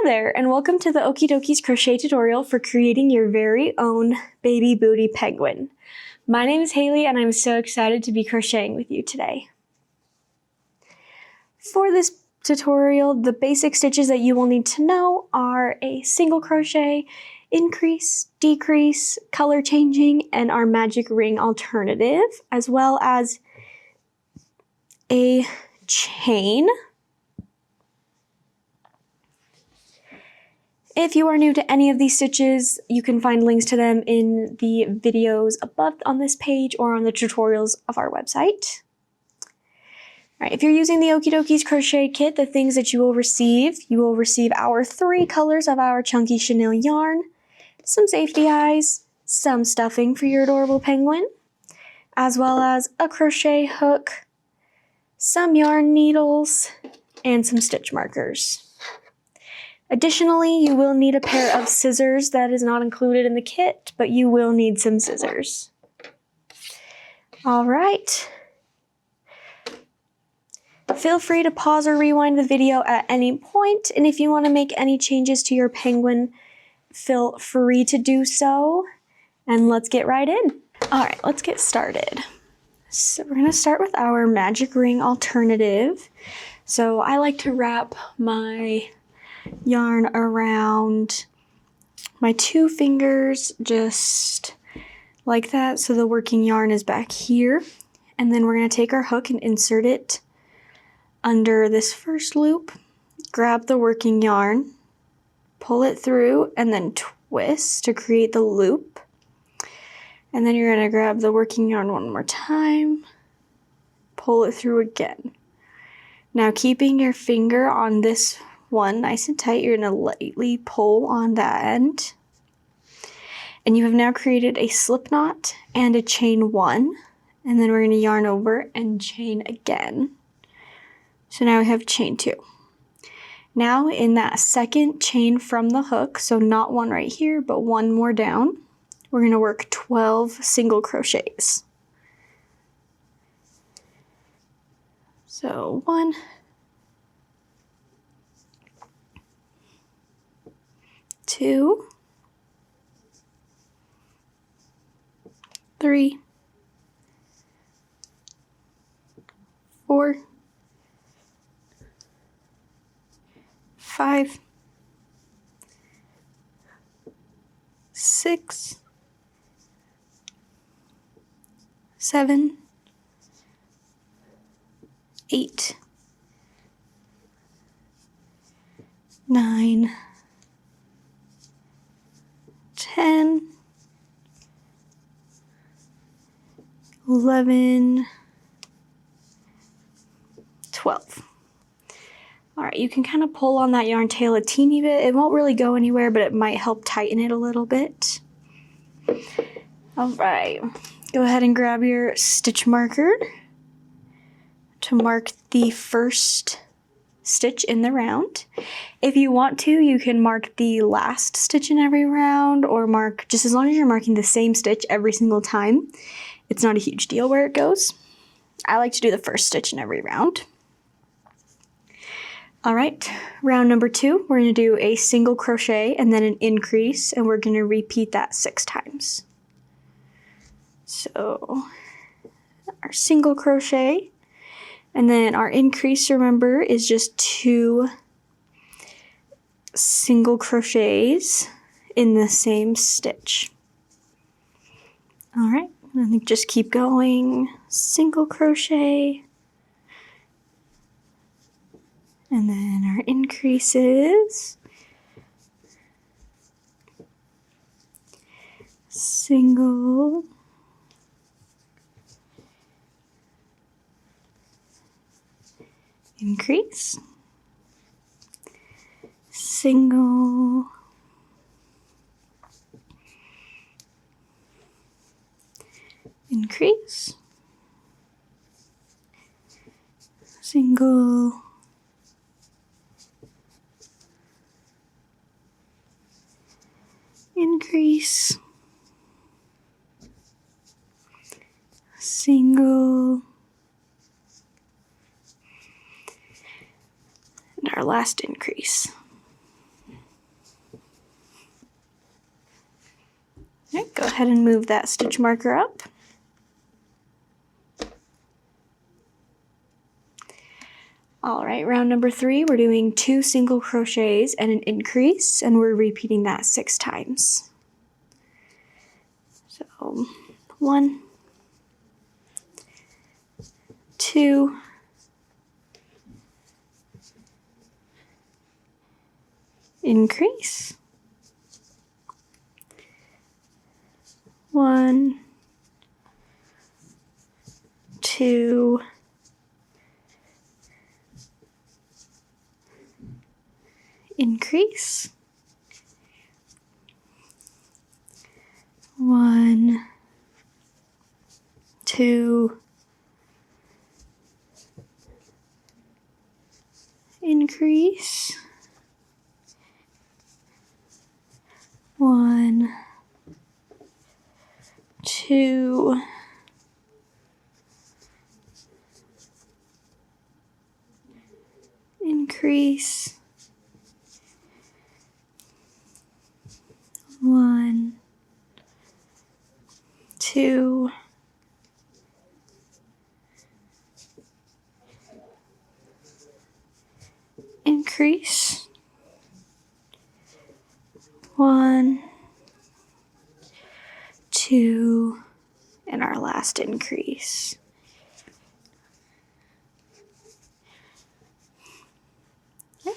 Hi there, and welcome to the Okie Dokies crochet tutorial for creating your very own baby booty penguin. My name is Haley, and I'm so excited to be crocheting with you today. For this tutorial, the basic stitches that you will need to know are a single crochet, increase, decrease, color changing, and our magic ring alternative, as well as a chain. If you are new to any of these stitches, you can find links to them in the videos above on this page or on the tutorials of our website. All right, if you're using the Okie Dokies crochet kit, the things that you will receive our 3 colors of our chunky chenille yarn, some safety eyes, some stuffing for your adorable penguin, as well as a crochet hook, some yarn needles, and some stitch markers. Additionally, you will need a pair of scissors that is not included in the kit, but you will need some scissors. All right. Feel free to pause or rewind the video at any point, and if you want to make any changes to your penguin, feel free to do so. And let's get right in. All right, let's get started. So we're going to start with our magic ring alternative. So I like to wrap my yarn around my 2 fingers just like that, so the working yarn is back here, and then we're going to take our hook and insert it under this first loop, grab the working yarn, pull it through, and then twist to create the loop, and then you're going to grab the working yarn one more time, pull it through again. Now keeping your finger on this one nice and tight, you're going to lightly pull on that end. And you have now created a slip knot and a chain 1. And then we're going to yarn over and chain again. So now we have chain 2. Now in that second chain from the hook, so not one right here, but one more down, we're going to work 12 single crochets. So 1, 2, 3, 4, 5, 6, 7, 8, 9, 10, 11, 12. All right, you can kind of pull on that yarn tail a teeny bit. It won't really go anywhere, but it might help tighten it a little bit. All right, go ahead and grab your stitch marker to mark the first stitch in the round. If you want to, you can mark the last stitch in every round, or mark, just as long as you're marking the same stitch every single time, it's not a huge deal where it goes. I like to do the first stitch in every round. All right, round number 2, we're going to do a single crochet and then an increase, and we're going to repeat that 6 times. So our single crochet, and then our increase, remember, is just 2 single crochets in the same stitch. All right, and then just keep going, single crochet, and then our increases, single, increase, single, increase, single, increase, single, and our last increase. go ahead and move that stitch marker up. All right, round number 3, we're doing 2 single crochets and an increase, and we're repeating that 6 times. So 1, 2, increase, 1, 2, increase, 1, 2, increase, 1, 2, increase, 1, 2, increase, 1, 2, and our last increase.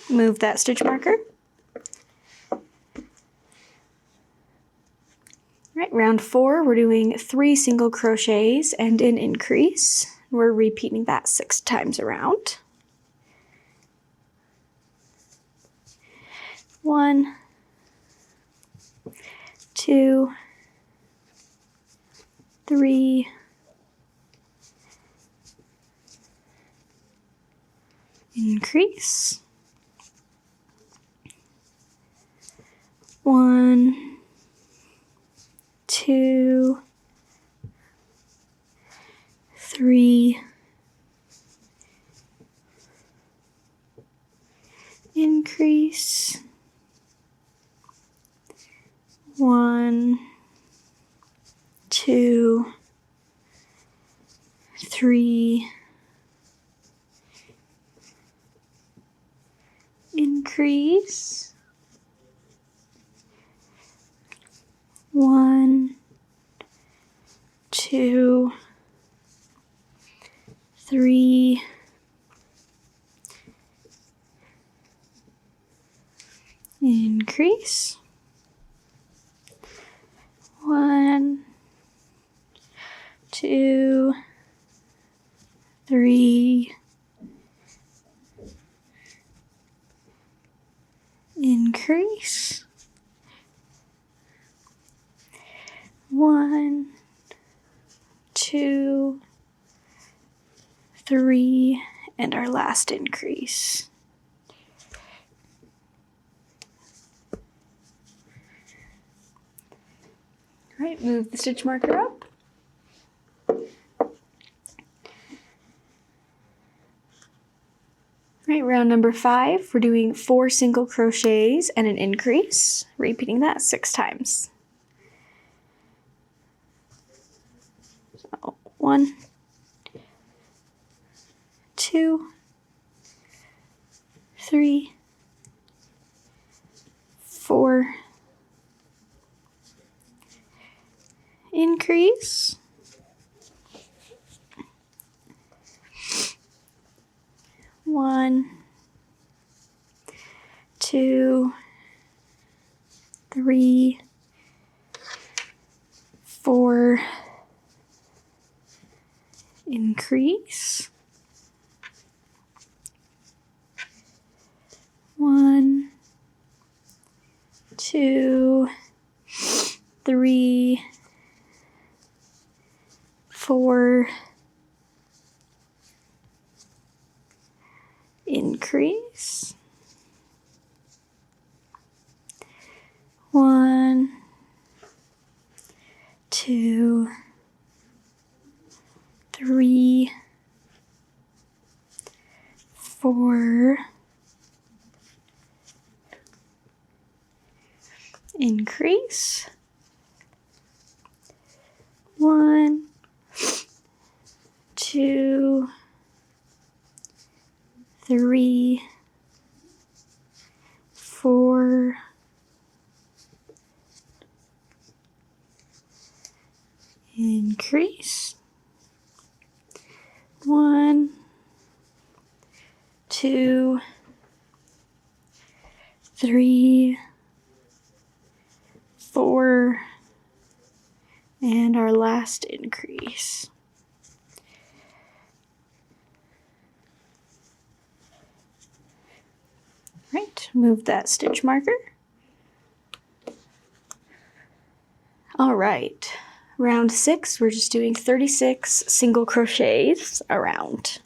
Move that stitch marker. All right, round 4, we're doing 3 single crochets and an increase. We're repeating that 6 times around. 1, 2, 3, increase, 1, 2, 3, increase, 1, 2, 3, increase, 1, 2, 3, increase, 1, 2, 3, increase, 1, 2, 3, and our last increase. All right, move the stitch marker up. All right, round number 5, we're doing 4 single crochets and an increase, repeating that 6 times. So 1, 2, 3, 4, increase, 1, 2, 3, 4, increase, 1, 2, 3, 4, increase, 1, 2, 3, 4, increase, 1, 2, 3, 4, increase, 1, 2, 3, 4, and our last increase. Right, move that stitch marker. All right, round 6, we're just doing 36 single crochets around.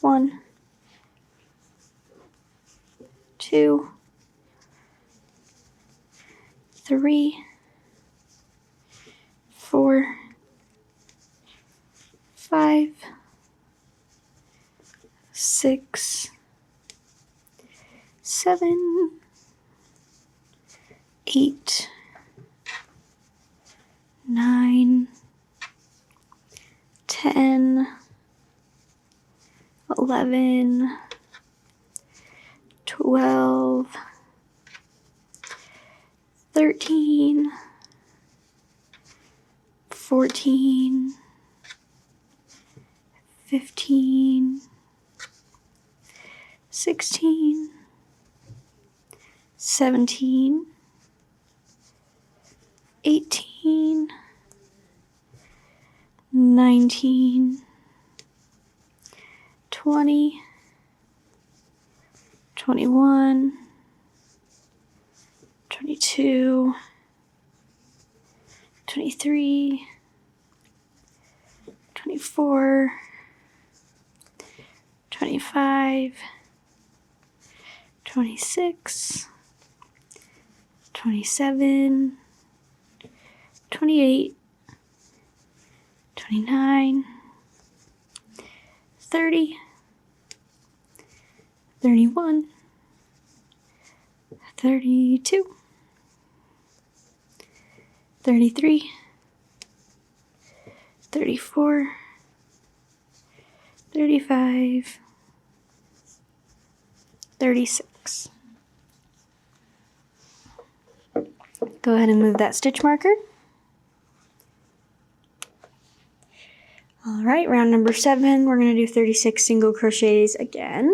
One, 2, 3, 4, 5, 6, 7, 8, 9, 10, 11, 12, 13, 14, 15, 16, 17, 18, 19, 20, 21, 22, 23, 24, 25, 26, 27, 28, 29, 30, 31, 32, 33, 34, 35, 36. Go ahead and move that stitch marker. All right, round number 7, we're going to do 36 single crochets again.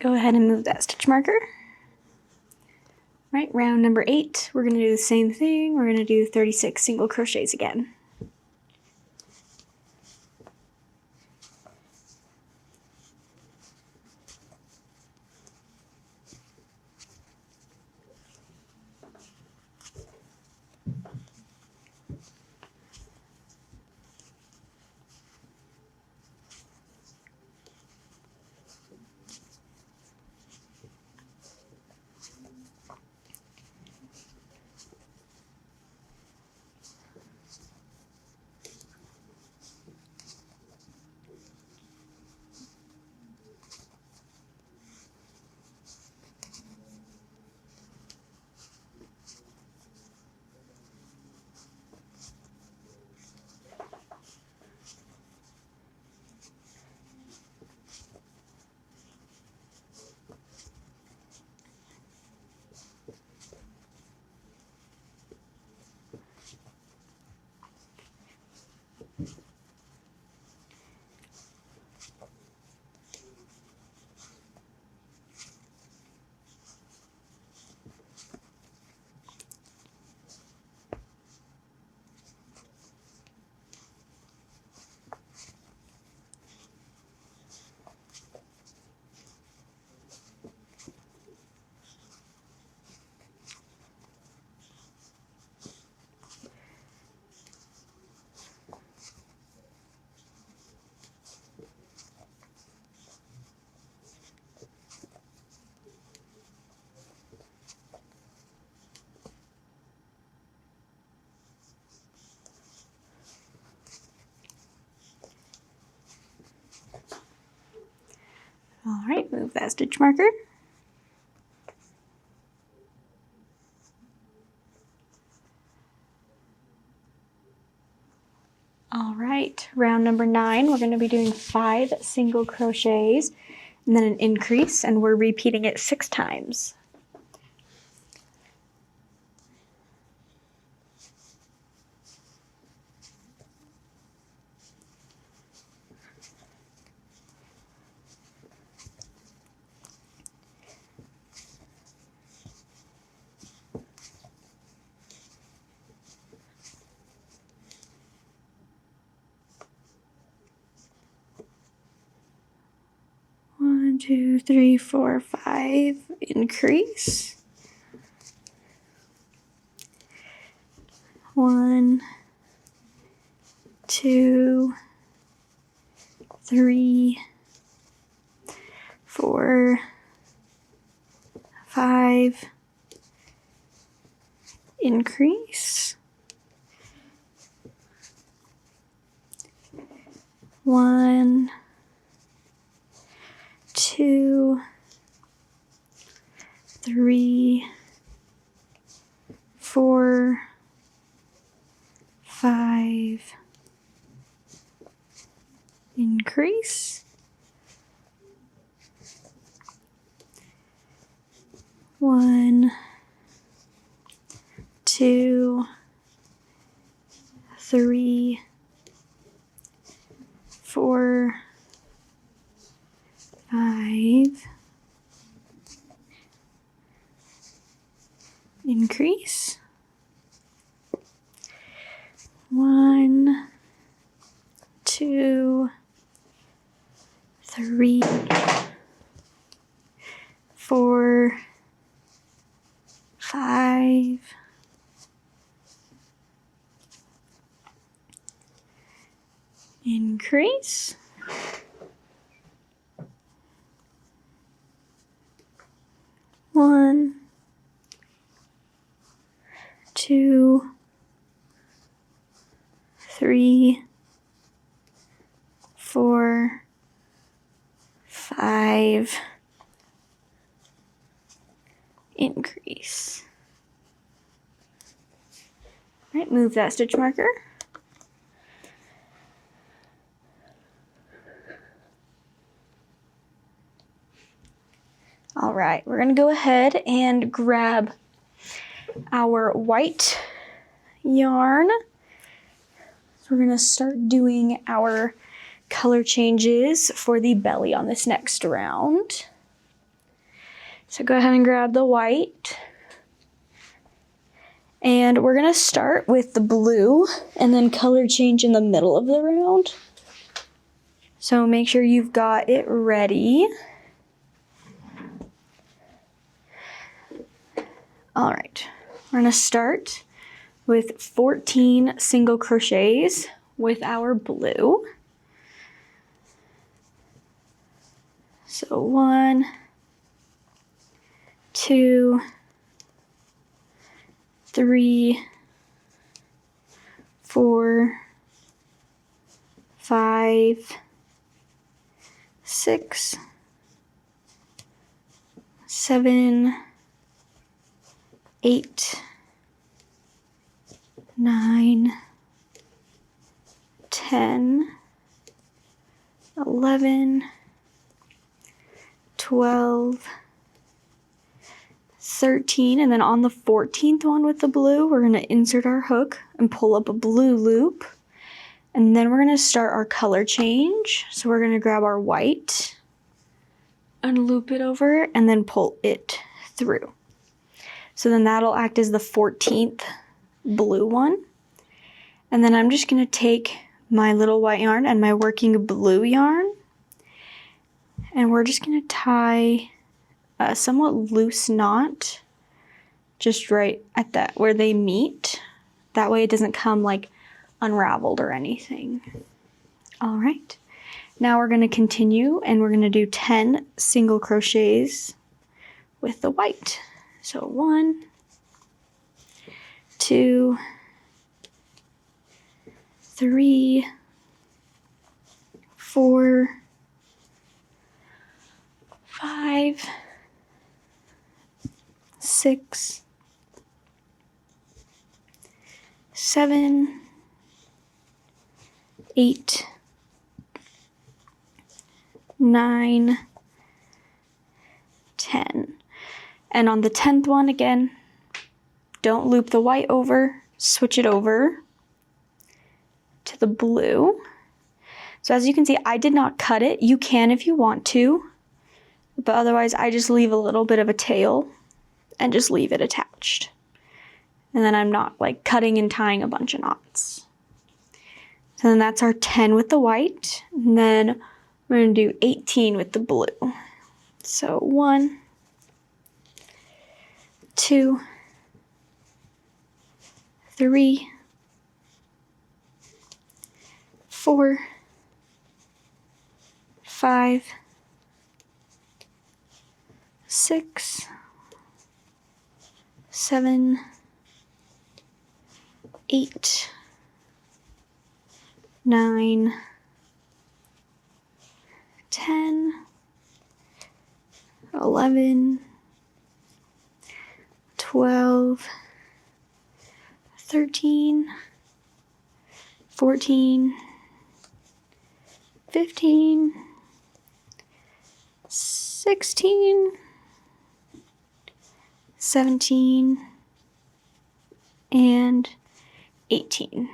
Go ahead and move that stitch marker. Right, round number 8, we're going to do the same thing. We're going to do 36 single crochets again. stitch marker. All right, round number 9, we're going to be doing 5 single crochets and then an increase, and we're repeating it 6 times. One, 2, 3, 4, 5, increase. 1, 2, 3, 4, 5, increase. 1, 2, 3, 4, 5, increase. 1, 2, 3, 4, 5, increase. 1, 2, 3, 4, 5, increase. 1, 2, 3, 4, 5, increase. All right, move that stitch marker. All right, we're gonna go ahead and grab our white yarn. So we're gonna start doing our color changes for the belly on this next round. So go ahead and grab the white. And we're gonna start with the blue and then color change in the middle of the round. So make sure you've got it ready. All right, we're gonna start with 14 single crochets with our blue. So 1, 2, 3, 4, 5, 6, 7, 8, 9, 10, 11, 12, 13, and then on the 14th one with the blue, we're going to insert our hook and pull up a blue loop. And then we're going to start our color change. So we're going to grab our white and loop it over and then pull it through. So then that'll act as the 14th blue one. And then I'm just going to take my little white yarn and my working blue yarn, and we're just going to tie a somewhat loose knot just right at that where they meet. That way it doesn't come like unraveled or anything. All right, now we're going to continue and we're going to do 10 single crochets with the white. So 1, 2, 3, 4, 5, 6, 7, 8, 9, 10. And on the 10th one, again, don't loop the white over, switch it over to the blue. So as you can see, I did not cut it. You can if you want to, but otherwise I just leave a little bit of a tail and just leave it attached. And then I'm not like cutting and tying a bunch of knots. So then that's our 10 with the white. And then we're gonna do 18 with the blue. So 1, 2, 3, 4, 5, 6, 7, 8, 9, 10, 11, 12, 13, 14, 15, 16, 17, and 18.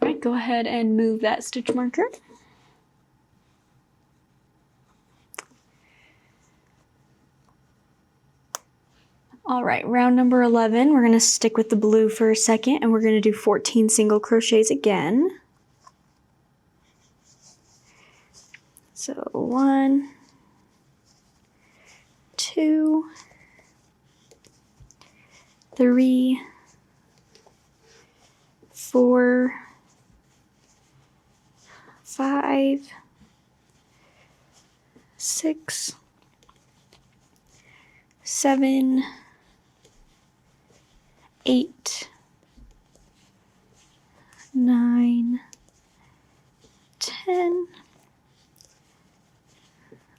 All right, go ahead and move that stitch marker. All right, round number 11, we're going to stick with the blue for a second, and we're going to do 14 single crochets again. So 1, 2, 3, 4, 5, 6, 7, 8, 9, 10,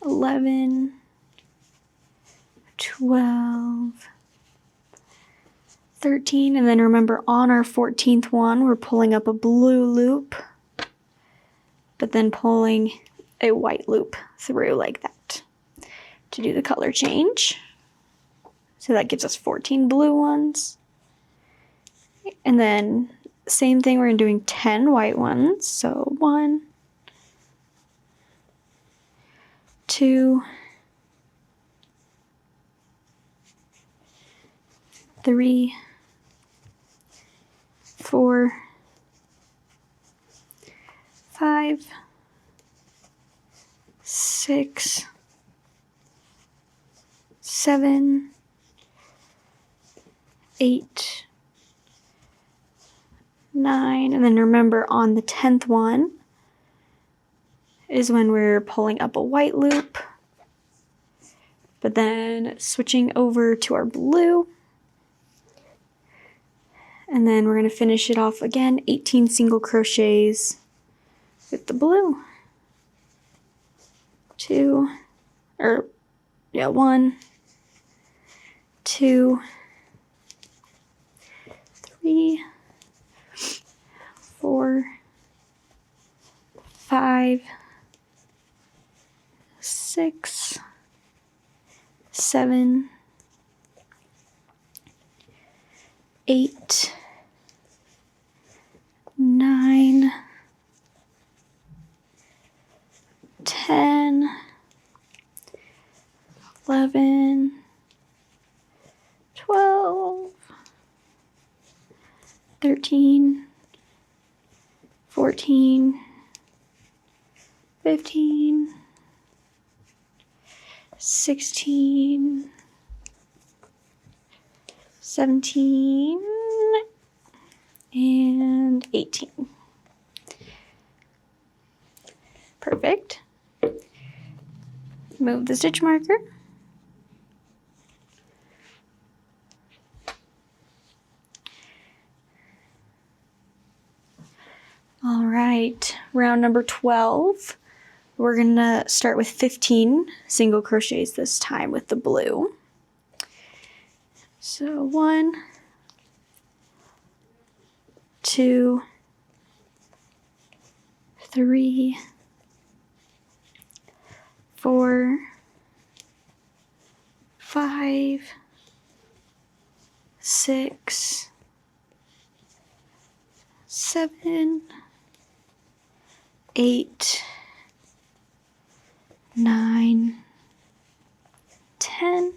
11, 12, 13, and then remember on our 14th one, we're pulling up a blue loop, but then pulling a white loop through like that to do the color change. So that gives us 14 blue ones. And then same thing, we're doing 10 white ones. So 1, 2, 3, 4, 5, 6, 7, 8, 9, and then remember on the 10th one is when we're pulling up a white loop, but then switching over to our blue, and then we're going to finish it off again, 18 single crochets with the blue. 1, 2, 3, 4, 5, 6, 7, 8, 9, 10, 11, 12, 13, 14, 15, 16, 17, and 18. Perfect. Move the stitch marker. All right, round number 12. We're gonna start with 15 single crochets this time with the blue. So 1, 2, 3, 4, 5, 6, 7, 8, 9, 10,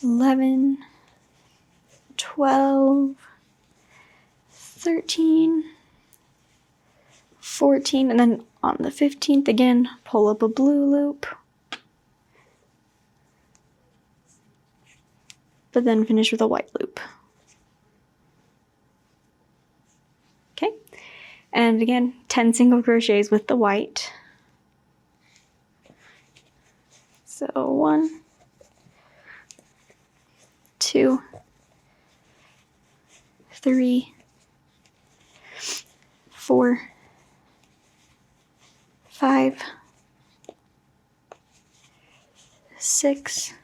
11, 12, 13, 14, and then on the 15th again, pull up a blue loop, but then finish with a white loop. Okay, and again, 10 single crochets with the white. So 1, 2, 3, 4, 5, 6,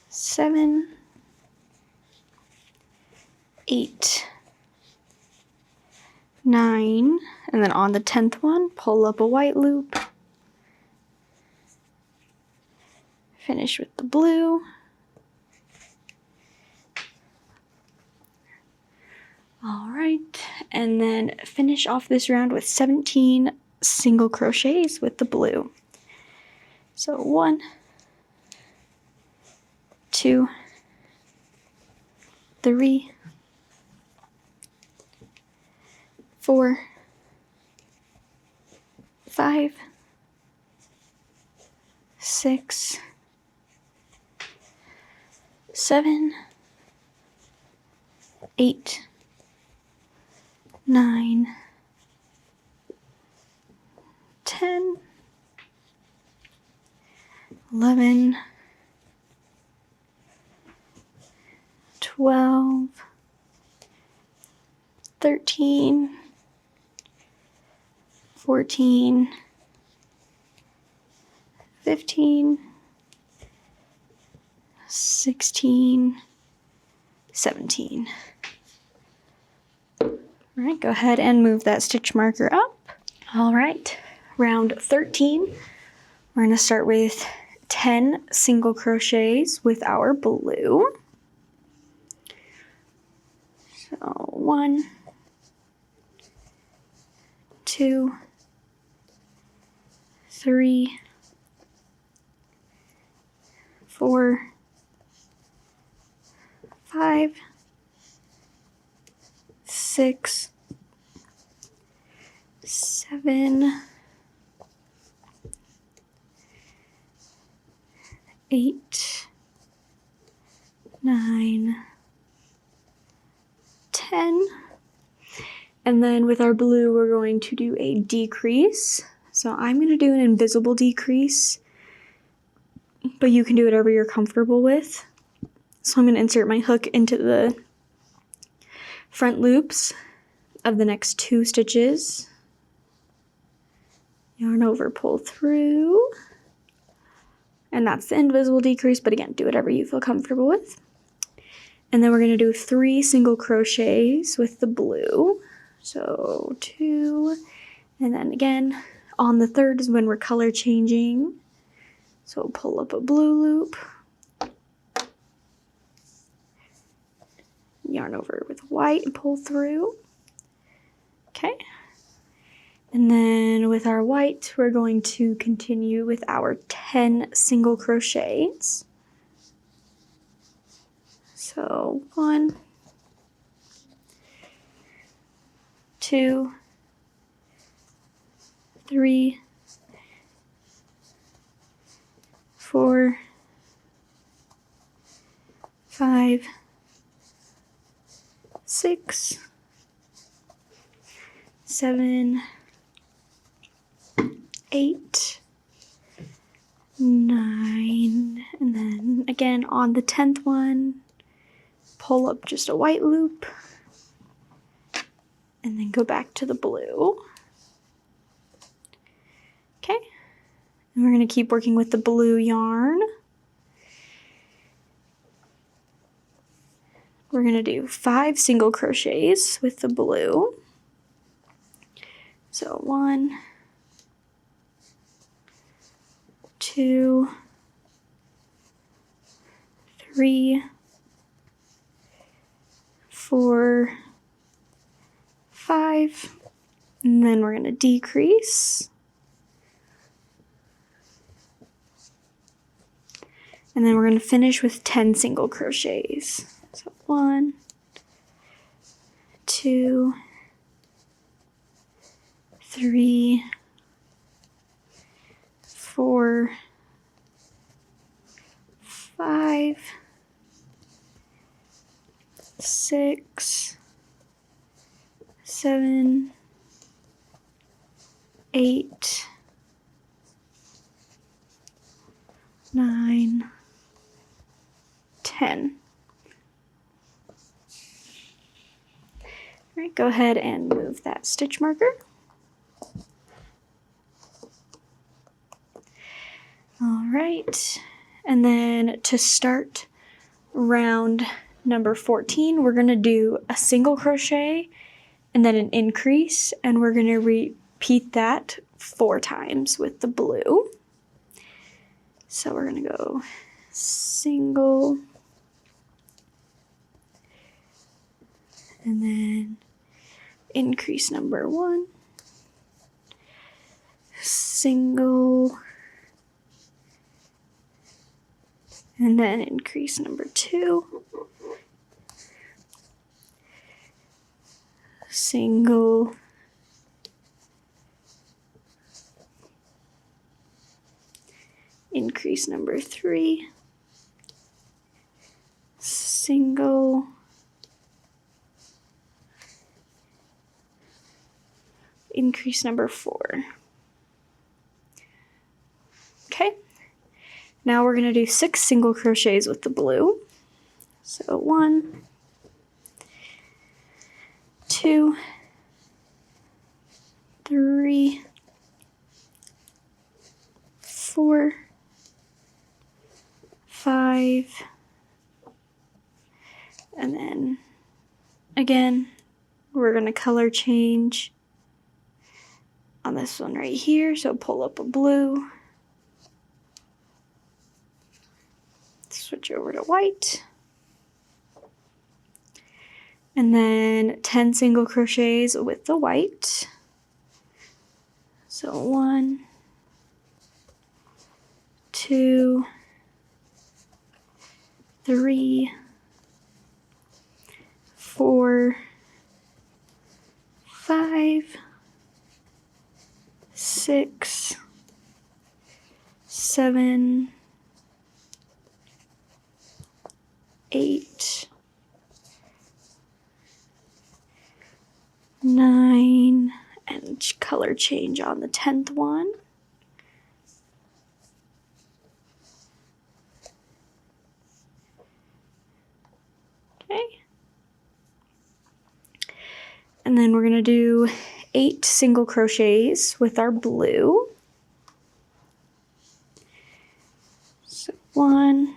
7, 8, 9, and then on the 10th one, pull up a white loop, finish with the blue, all right, and then finish off this round with 17 single crochets with the blue. So 1, 2, 3, 4, 5, 6, 7, 8, 9, 10, 11, 12, 13, 14, 15, 16, 17. All right, go ahead and move that stitch marker up. All right, round 13, we're going to start with 10 single crochets with our blue. So 1, 2, 3, 4, 5, 6, 7, 8, 9, 10. And then with our blue, we're going to do a decrease. So I'm going to do an invisible decrease, but you can do whatever you're comfortable with. So I'm going to insert my hook into the front loops of the next 2 stitches. Yarn over, pull through. And that's the invisible decrease, but again, do whatever you feel comfortable with. And then we're going to do 3 single crochets with the blue. So 2, and then again, on the 3rd is when we're color changing. So pull up a blue loop, yarn over with white and pull through. Okay. And then with our white, we're going to continue with our 10 single crochets. So 1, 2, 3, 4, 5, 6, 7, 8, 9, and then again on the 10th one, pull up just a white loop, and then go back to the blue. Okay, and we're going to keep working with the blue yarn. We're going to do 5 single crochets with the blue. So 1, 2, 3, 4, 5, and then we're going to decrease. And then we're going to finish with 10 single crochets. So 1, 2, 3, 4, 5, 6, 7, 8, 9, 10. All right, go ahead and move that stitch marker. All right, and then to start round number 14, we're going to do a single crochet and then an increase, and we're going to repeat that 4 times with the blue. So we're going to go single, and then increase number 1, single, and then increase number 2, single, increase number 3, single, increase number 4. Okay, now we're going to do 6 single crochets with the blue. So 1, 2, 3, 4, 5, and then again, we're going to color change on this one right here. So pull up a blue, switch over to white, and then 10 single crochets with the white. So 1, 2, 3, 4, 5, 6, 7, 8, 9, and color change on the 10th one. Okay. And then we're going to do 8 single crochets with our blue. So 1,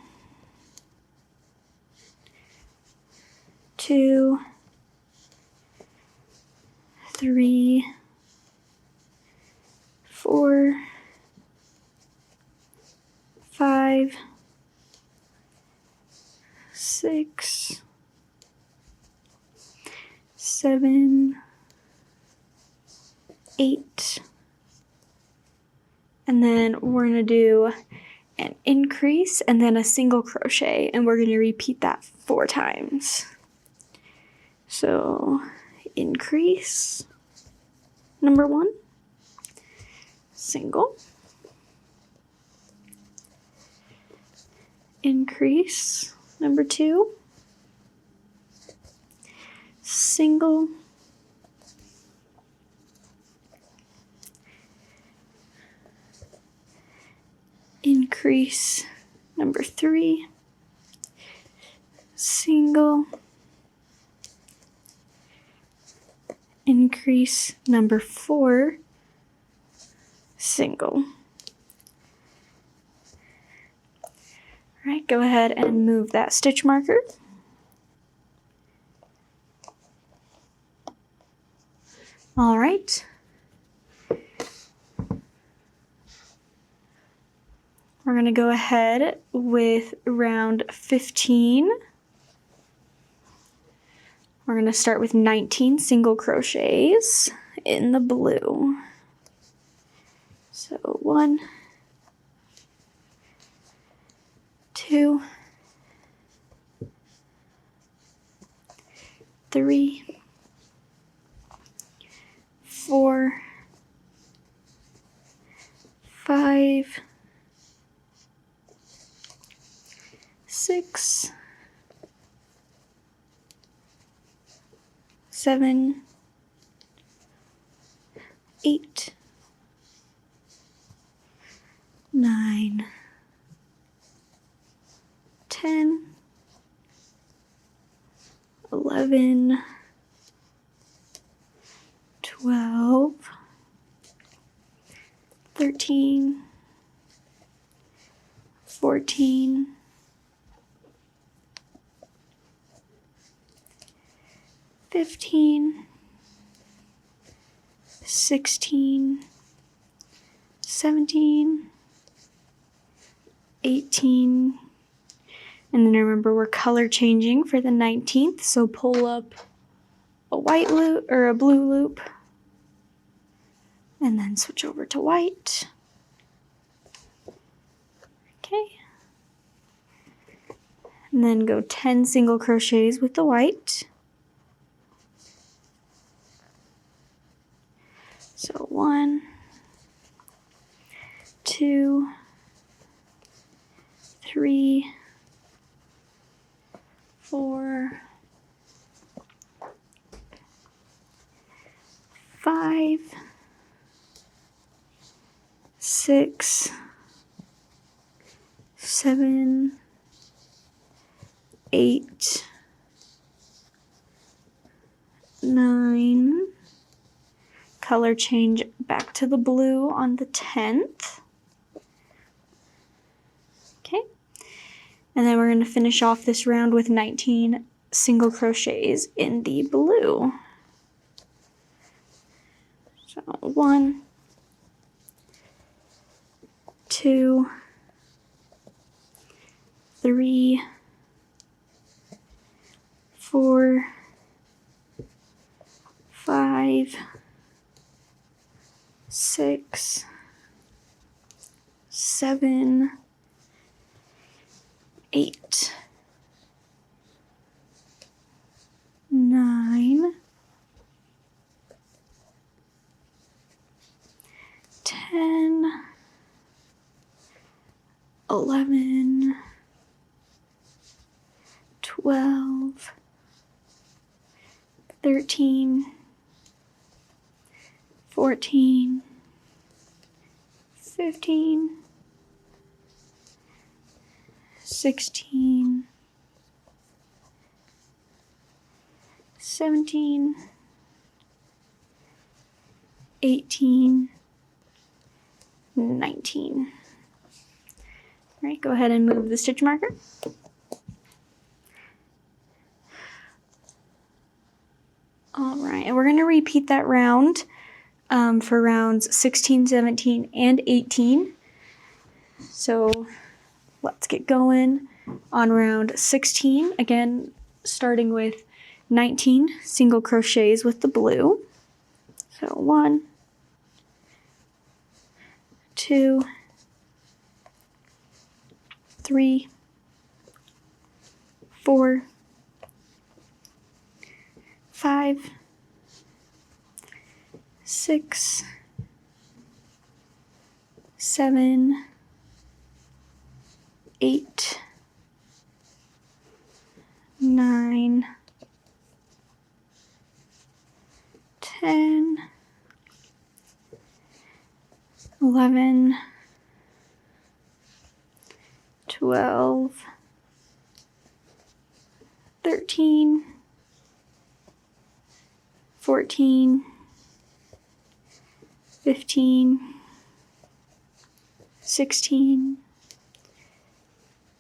2, 3, 4, 5, 6, 7, 8, and then we're going to do an increase and then a single crochet, and we're going to repeat that 4 times. So increase number 1, single, increase number 2, single, increase number 3, single, increase number 4, single. All right, go ahead and move that stitch marker. All right. We're going to go ahead with round 15. We're going to start with 19 single crochets in the blue. So 1, 2, 3, 4, 5, 6, 7, 8, 9, 10, 11, 12, 13, 14, 15, 16, 17, 18, and then remember we're color changing for the 19th, so pull up a white loop or a blue loop and then switch over to white. Okay. And then go 10 single crochets with the white. So 1, 2, 3, 4, 5, 6, 7, 8, 9. Color change back to the blue on the 10th. Okay. And then we're going to finish off this round with 19 single crochets in the blue. So 1, 2, 3, 4, 5, 6, 7, 8, 9, 10, 11, 12, 13, 14, 15, 16, 17, 18, 19. All right, go ahead and move the stitch marker. All right, and we're going to repeat that round for rounds 16, 17, and 18. So let's get going on round 16. Again, starting with 19 single crochets with the blue. So 1, 2, 3, 4, 5, 6, 7, 8, 9, 10, 11, 12, 13, 14, 15, 16,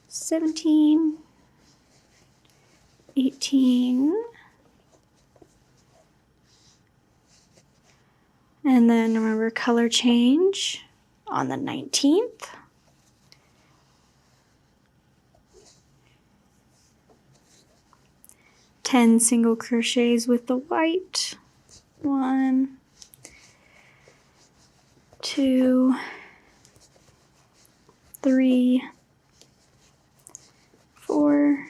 17, 18, and then remember color change on the 19th. Ten single crochets with the white. 1, 2, 3, 4,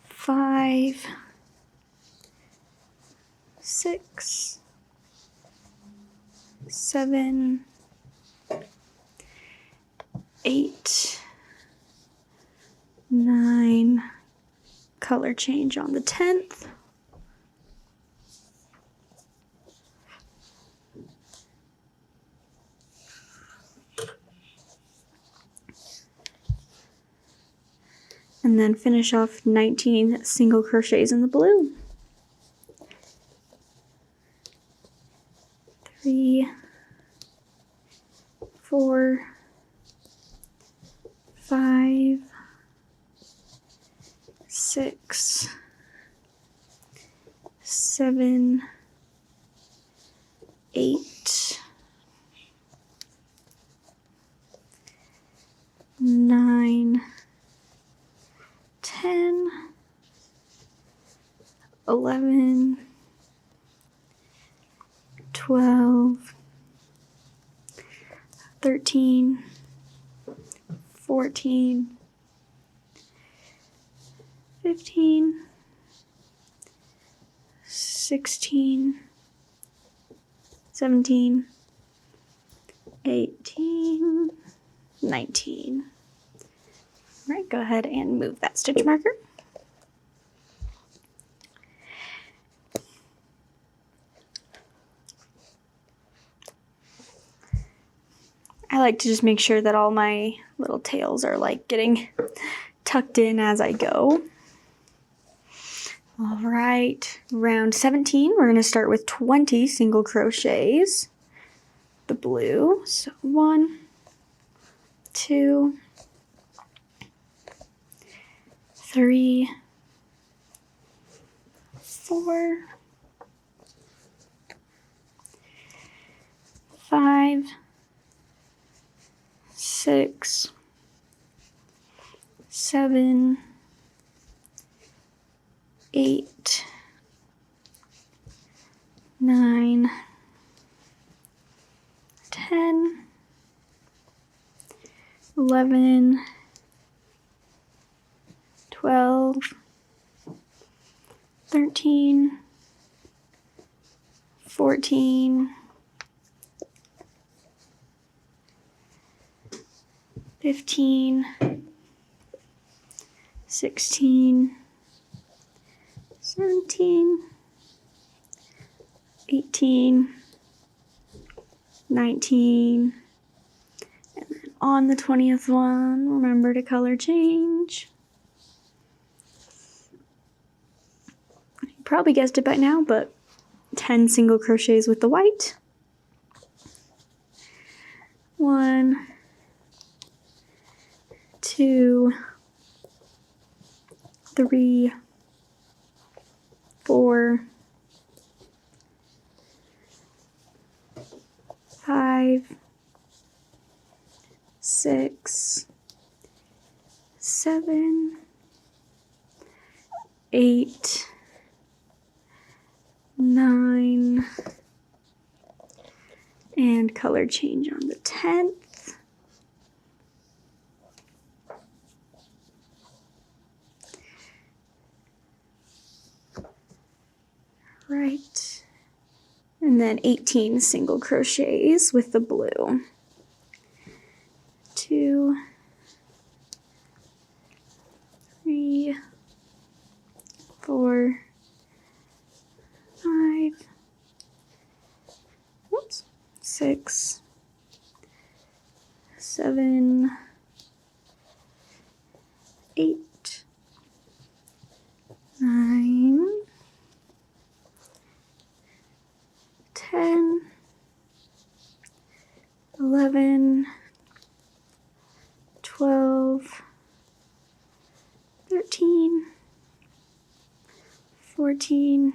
5, 6, 7, 8, 9, color change on the 10th. And then finish off 19 single crochets in the blue. 3, 4, 5, 6, 7, 8, 9, 10, 11, 12, 13, 14, 15, 16, 17, 18, 19. All right, go ahead and move that stitch marker. I like to just make sure that all my little tails are like getting tucked in as I go. All right, round 17, we're gonna start with 20 single crochets, the blue. So 1, 2, 3, 4, 5, 6, 7, 8, 9, 10, 11, 12, 13, 14, 15, 16, 17, 18, 19, and then on the 20th one, remember to color change. You probably guessed it by now, but 10 single crochets with the white. 1, 2, 3, 4, 5, 6, 7, 8, 9, and color change on the 10th. Right, and then 18 single crochets with the blue. 2, 3, 4, 5, 6, 7, 8, 9, 10, 11, 13, 14,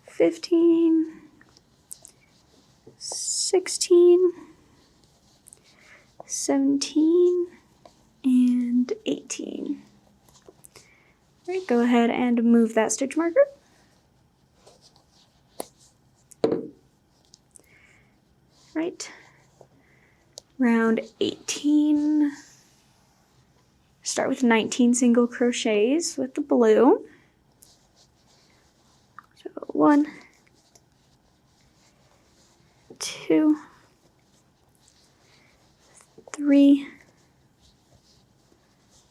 15, 16, 17, and 18. All right, go ahead and move that stitch marker. Right, round 18. Start with 19 single crochets with the blue. So 1, 2, 3,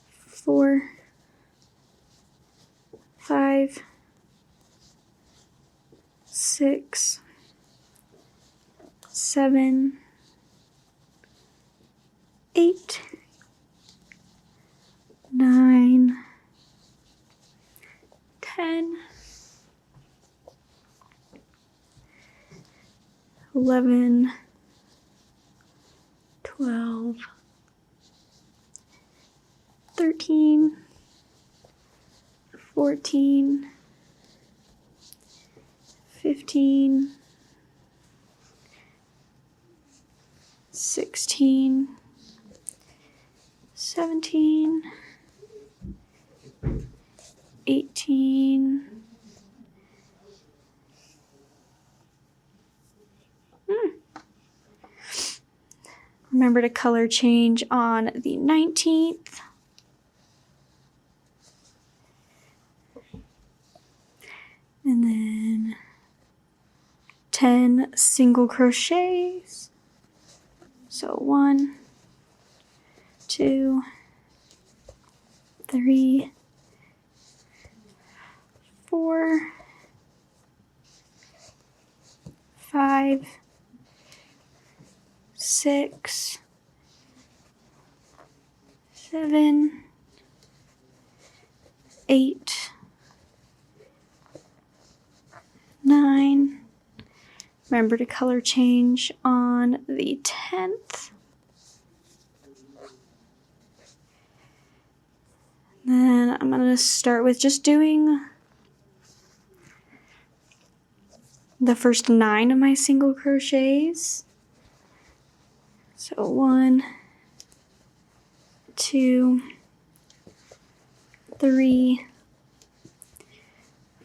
4, 5, 6, 7, 8, 9, 10, 11, 12, 13, 14, 15, 16, 17, 18, Remember to color change on the 19th. And then 10 single crochets. So 1, 2, 3, 4, 5, 6, 7, 8, 9. Remember to color change on the 10th. Then I'm going to start with just doing the first 9 of my single crochets. So 1, 2, 3,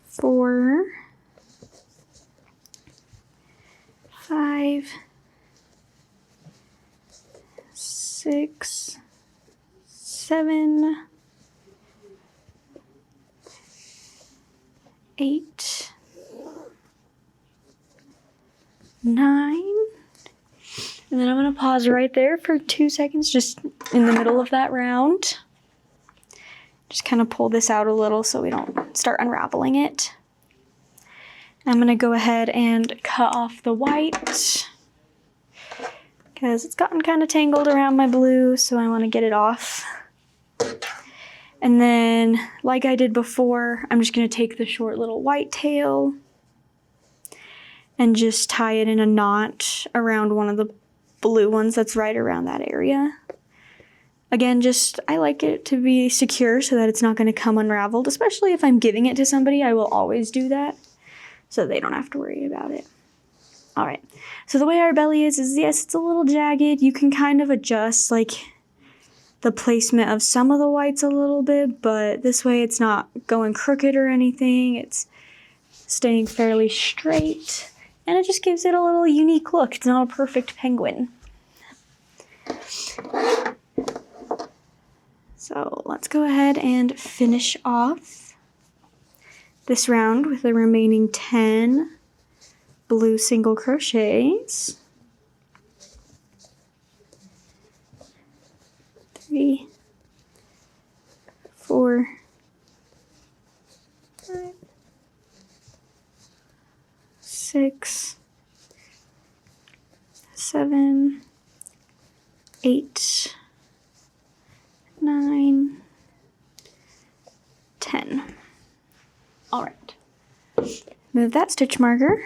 4, 5, 6, 7, 8, 9, and then I'm going to pause right there for 2 seconds, just in the middle of that round. Just kind of pull this out a little so we don't start unraveling it. I'm going to go ahead and cut off the white because it's gotten kind of tangled around my blue, so I want to get it off. And then, like I did before, I'm just going to take the short little white tail and just tie it in a knot around one of the blue ones that's right around that area. Again, I like it to be secure so that it's not going to come unraveled, especially if I'm giving it to somebody. I will always do that so they don't have to worry about it. All right, so the way our belly is yes, it's a little jagged. You can kind of adjust like the placement of some of the whites a little bit, but this way it's not going crooked or anything. It's staying fairly straight, and it just gives it a little unique look. It's not a perfect penguin. So let's go ahead and finish off this round with the remaining 10 blue single crochets. 3, 4, 5, 6, 7, 8, 9, 10. All right, move that stitch marker.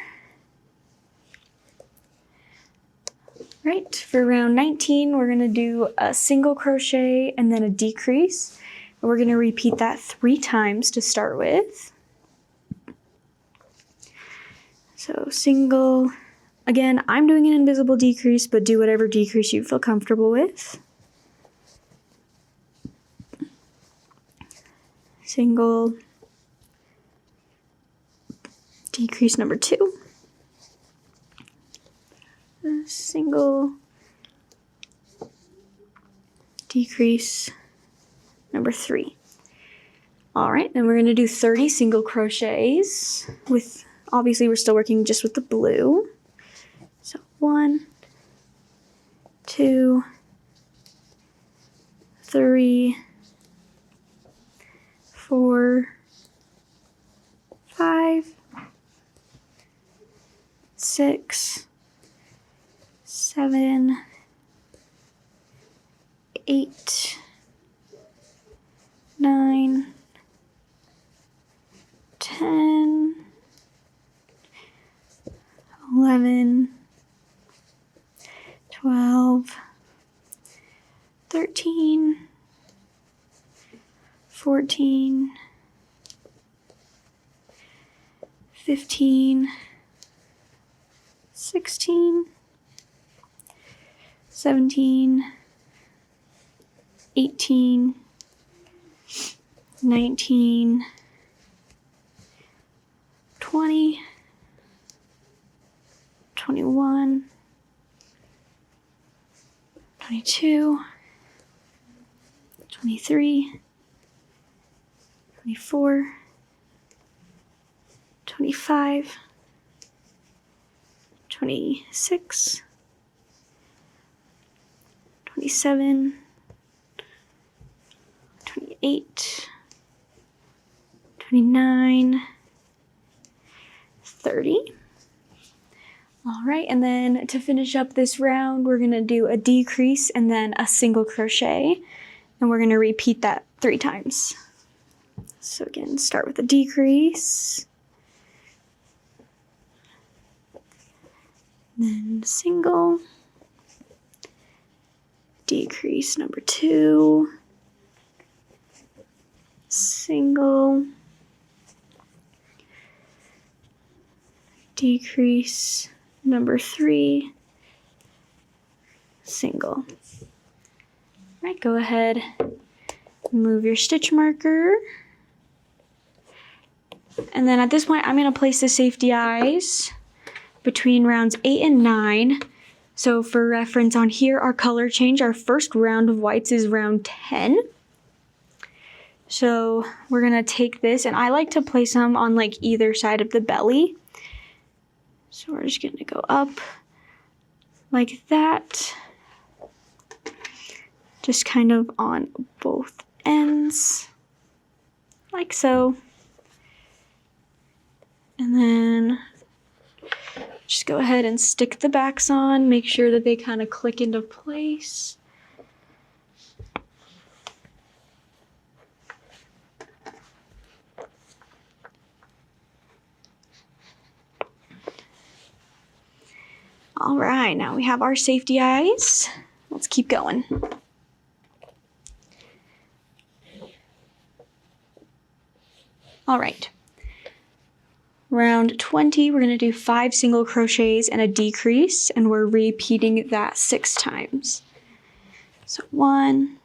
Right, for round 19, we're gonna do a single crochet and then a decrease. We're going to repeat that 3 times to start with. So single, again, I'm doing an invisible decrease, but do whatever decrease you feel comfortable with. Single, decrease number 2. Single, decrease number 3. All right, then we're going to do 30 single crochets with, obviously we're still working just with the blue. So 1, 2, 3, 4, 5, 6, 7, 8, 9, 10, 11, 12, 13, 14, 15, 16, 17, 18, 19, 20, 21, 22, 23, 24, 25, 26, 27, 28, 29, 30. All right, and then to finish up this round, we're gonna do a decrease and then a single crochet, and we're gonna repeat that 3 times. So again, start with a decrease, then single, decrease number 2, single, decrease number 3, single. All right, go ahead, move your stitch marker. And then at this point, I'm going to place the safety eyes between rounds 8 and 9. So for reference on here, our color change, our first round of whites is round 10. So we're going to take this, and I like to place them on like either side of the belly. So we're just going to go up like that, just kind of on both ends, like so. And then just go ahead and stick the backs on, make sure that they kind of click into place. All right, now we have our safety eyes. Let's keep going. All right. Round 20, we're going to do 5 single crochets and a decrease, and we're repeating that 6 times. So 1,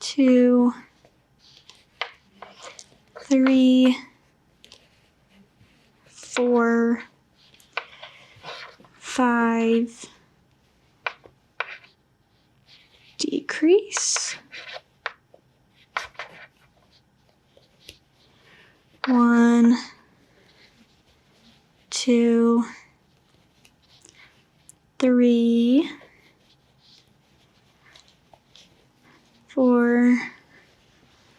2, 3, 4, 5, decrease, 1, 2, 3, 4,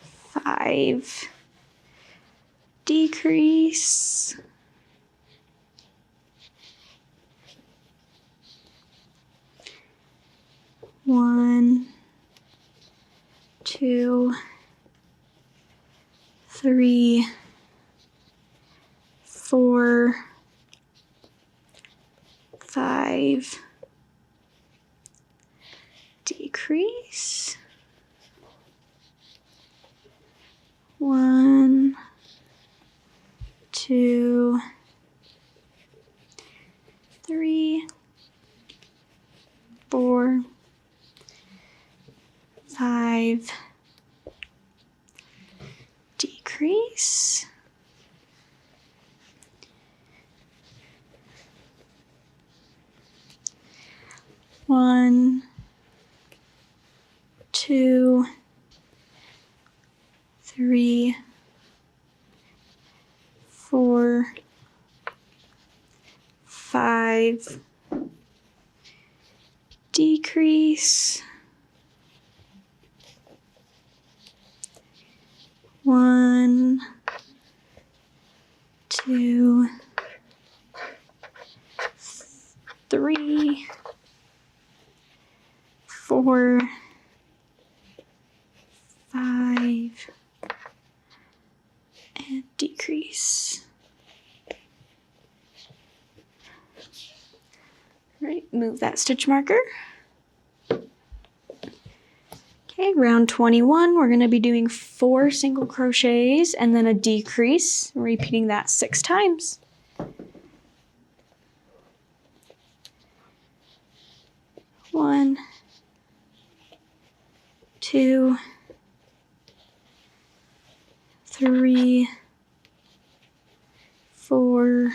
5, decrease, 1, 2, 3, 4, 5, decrease, 1, 2, 3, 4, 5, decrease, 1, 2, 3, 4, 5, decrease, 1, 2, 3, 4, 5, and decrease. All right, move that stitch marker. Okay, round 21, we're going to be doing 4 single crochets and then a decrease, repeating that 6 times. 1, 2, 3, 4,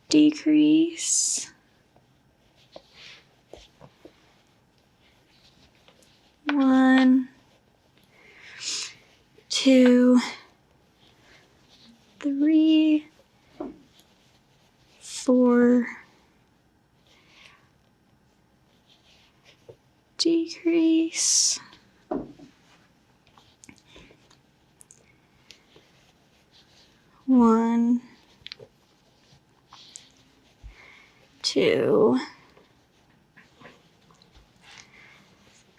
decrease, 1, 2, 3, 4, decrease, 1, 2,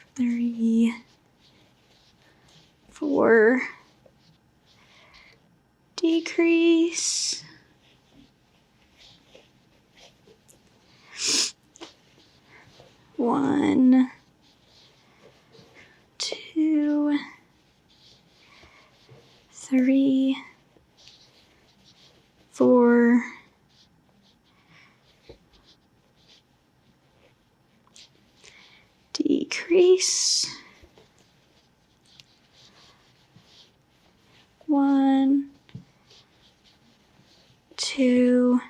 3, 4, decrease, 1, 2, 3, 4, decrease, 1, 2,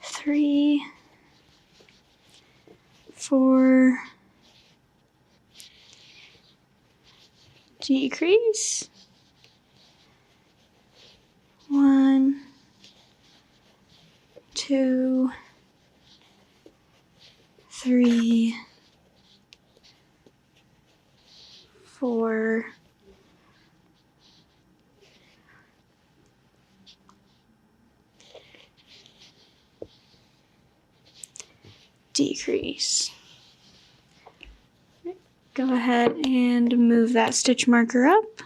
3, 4, decrease, 1, 2, 3, 4, decrease. Go ahead and move that stitch marker up.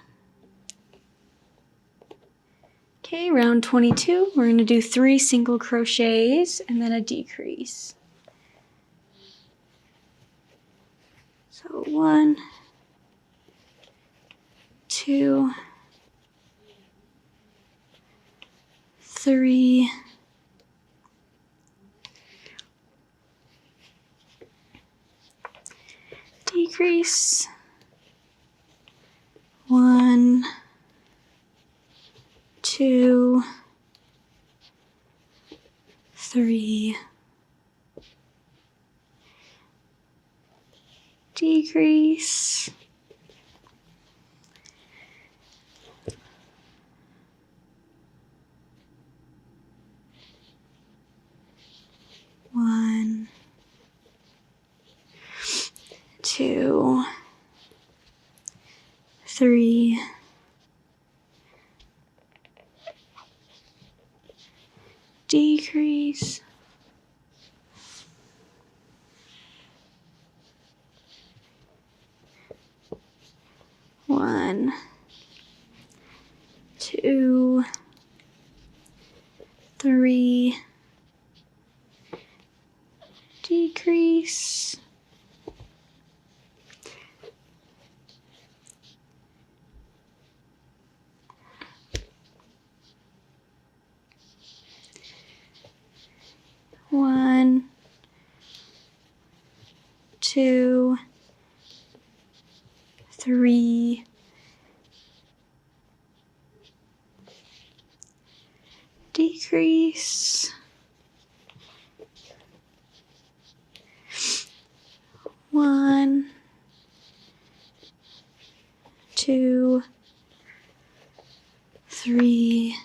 Okay, round 22, we're going to do 3 single crochets and then a decrease. So 1, 2, 3, decrease, 1, 2, 3, decrease, 1, 2, 3, decrease, 1, 2, 3, decrease, 3, decrease, 1, 2, 3,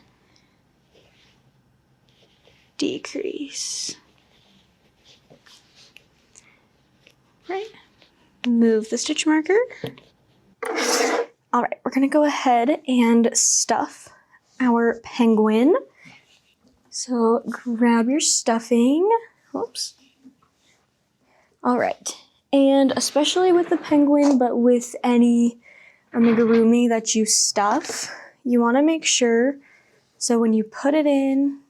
decrease. Right. Move the stitch marker. All right, we're gonna go ahead and stuff our penguin. So grab your stuffing. Whoops. All right, and especially with the penguin, but with any amigurumi that you stuff, you wanna make sure, so when you put it in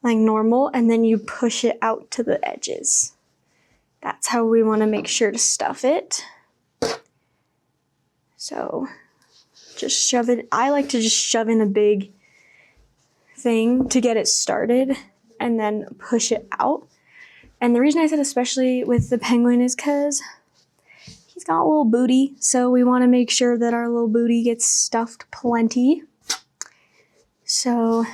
like normal and then you push it out to the edges. That's how we wanna make sure to stuff it. So just shove it. I like to just shove in a big thing to get it started and then push it out. And the reason I said especially with the penguin is because he's got a little booty. So we want to make sure that our little booty gets stuffed plenty. So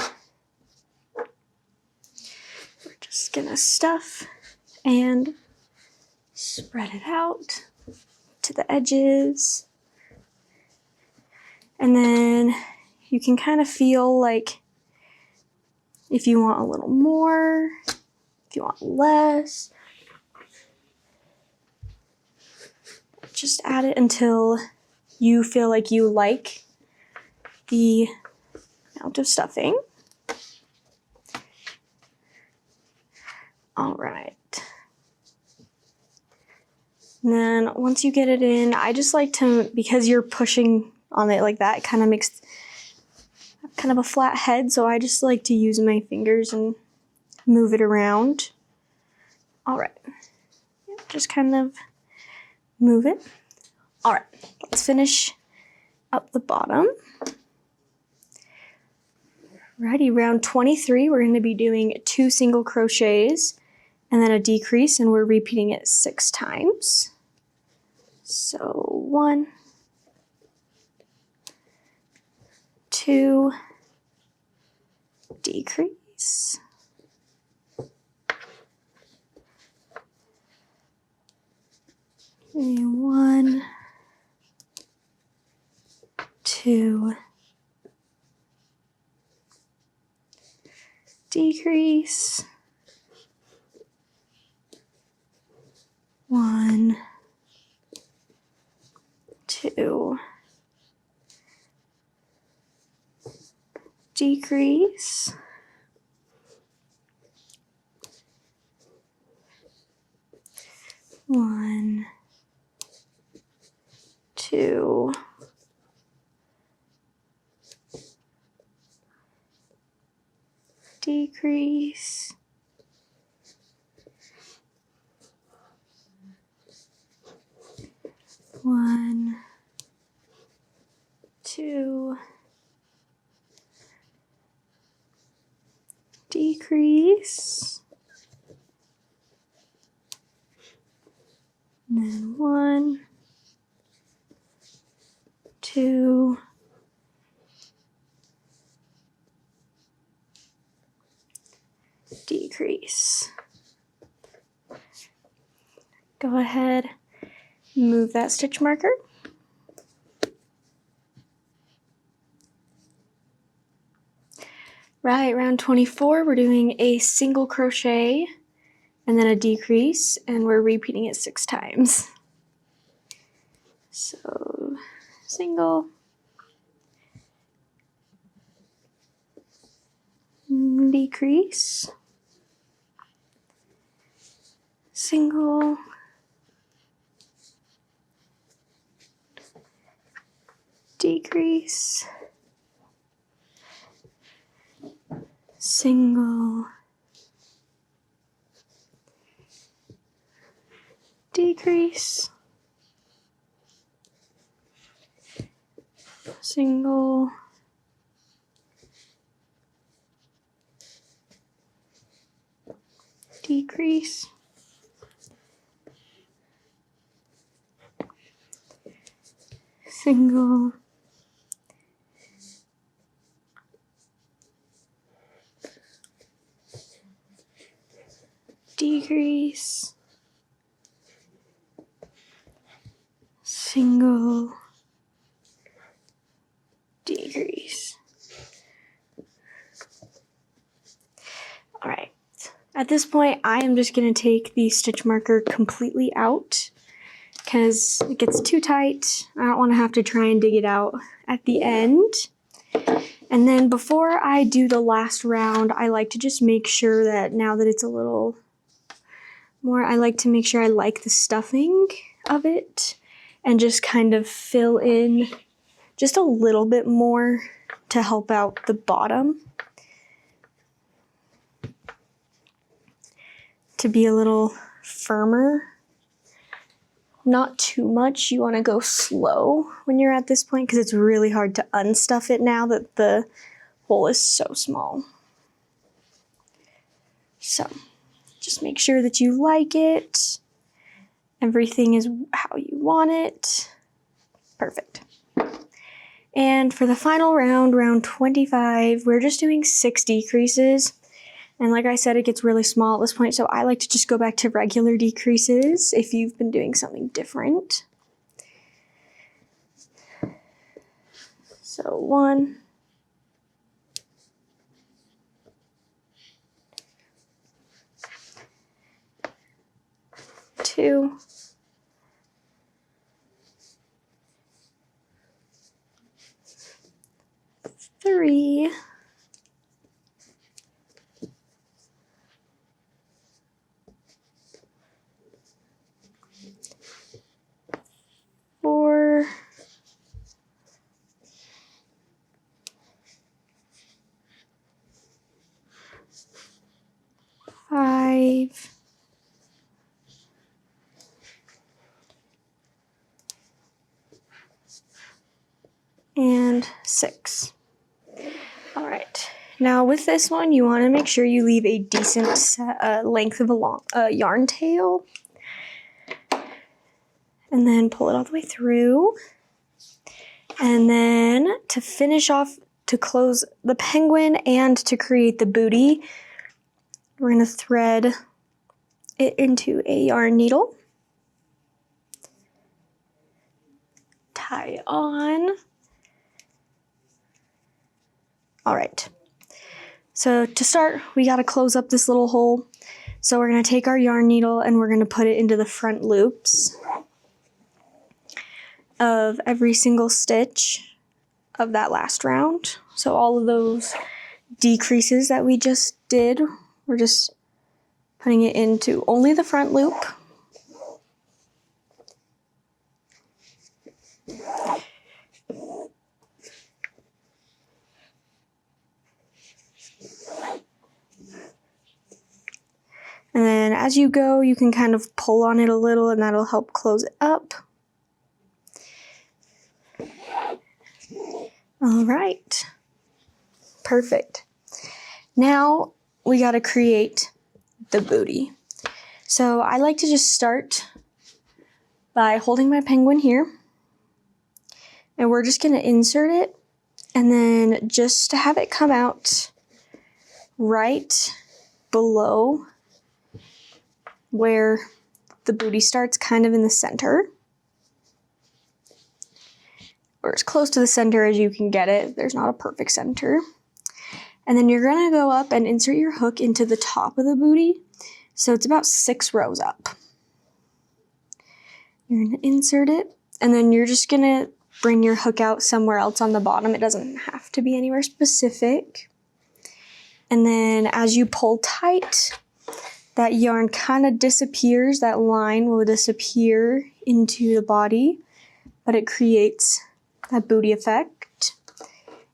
we're just gonna stuff and spread it out to the edges. And then you can kind of feel like if you want a little more, if you want less, just add it until you feel like you like the amount of stuffing. All right. And then once you get it in, I just like to, because you're pushing on it like that, it kind of makes kind of a flat head, so I just like to use my fingers and move it around. All right, just kind of move it. All right, let's finish up the bottom. Righty, round 23, we're going to be doing 2 single crochets and then a decrease, and we're repeating it 6 times. So 1, 2, decrease, 1, 2, decrease, 1, 2, decrease, 1, 2, decrease, 1, 2, decrease, and then 1, 2, decrease. Go ahead, move that stitch marker. Right, round 24, we're doing a single crochet and then a decrease, and we're repeating it 6 times. So, single, decrease, single, decrease, single, decrease, single, decrease, single, decrease, single, decrease. All right, at this point I am just going to take the stitch marker completely out because it gets too tight. I don't want to have to try and dig it out at the end. And then before I do the last round, I like to just make sure that now that it's a little more, I like to make sure I like the stuffing of it and just kind of fill in just a little bit more to help out the bottom to be a little firmer. Not too much. You want to go slow when you're at this point because it's really hard to unstuff it now that the hole is so small. So just make sure that you like it. Everything is how you want it. Perfect. And for the final round, round 25, we're just doing 6 decreases. And like I said, it gets really small at this point, so I like to just go back to regular decreases if you've been doing something different. So 1, 2, 3, 4, 5, and 6. All right. Now with this one, you want to make sure you leave a decent length of a yarn tail. And then pull it all the way through. And then to finish off, to close the penguin and to create the booty, we're going to thread it into a yarn needle. Tie on. All right. So to start, we got to close up this little hole. So we're going to take our yarn needle and we're going to put it into the front loops of every single stitch of that last round. So all of those decreases that we just did, we're just putting it into only the front loop. And then as you go, you can kind of pull on it a little and that'll help close it up. All right, perfect. Now we got to create the booty. So I like to just start by holding my penguin here, and we're just going to insert it, and then just to have it come out right below where the booty starts, kind of in the center, or as close to the center as you can get it. There's not a perfect center. And then you're going to go up and insert your hook into the top of the booty. So it's about 6 rows up. You're going to insert it, and then you're just going to bring your hook out somewhere else on the bottom. It doesn't have to be anywhere specific. And then as you pull tight, that yarn kind of disappears. That line will disappear into the body, but it creates that booty effect.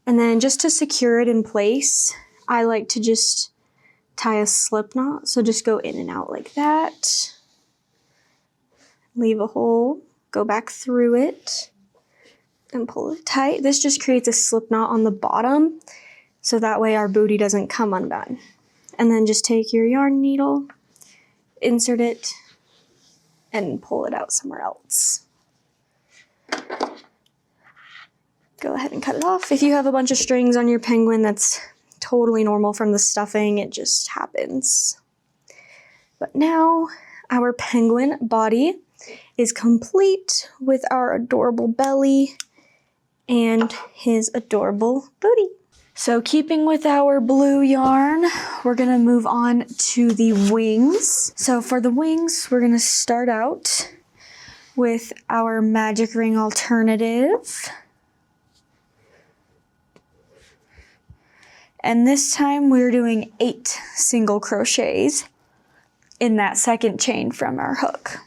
And then just to secure it in place, I like to just tie a slip knot. So just go in and out like that. Leave a hole, go back through it, and pull it tight. This just creates a slip knot on the bottom, so that way our booty doesn't come undone. And then just take your yarn needle, insert it, and pull it out somewhere else. go ahead and cut it off. If you have a bunch of strings on your penguin, that's totally normal from the stuffing. It just happens. But now our penguin body is complete with our adorable belly and his adorable booty. So keeping with our blue yarn, we're gonna move on to the wings. So for the wings, we're gonna start out with our magic ring alternative. And this time we're doing 8 single crochets in that second chain from our hook.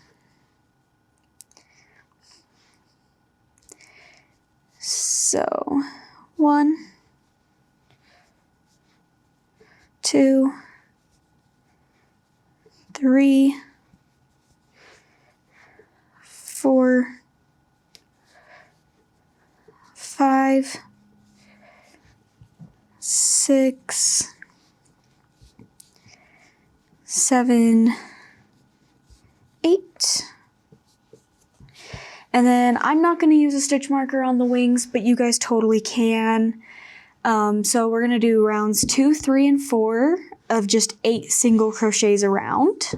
So 1, 2, 3, 4, 5, 6, 7, 8. And then I'm not going to use a stitch marker on the wings, but you guys totally can. So we're going to do rounds 2, 3, and 4 of just 8 single crochets around.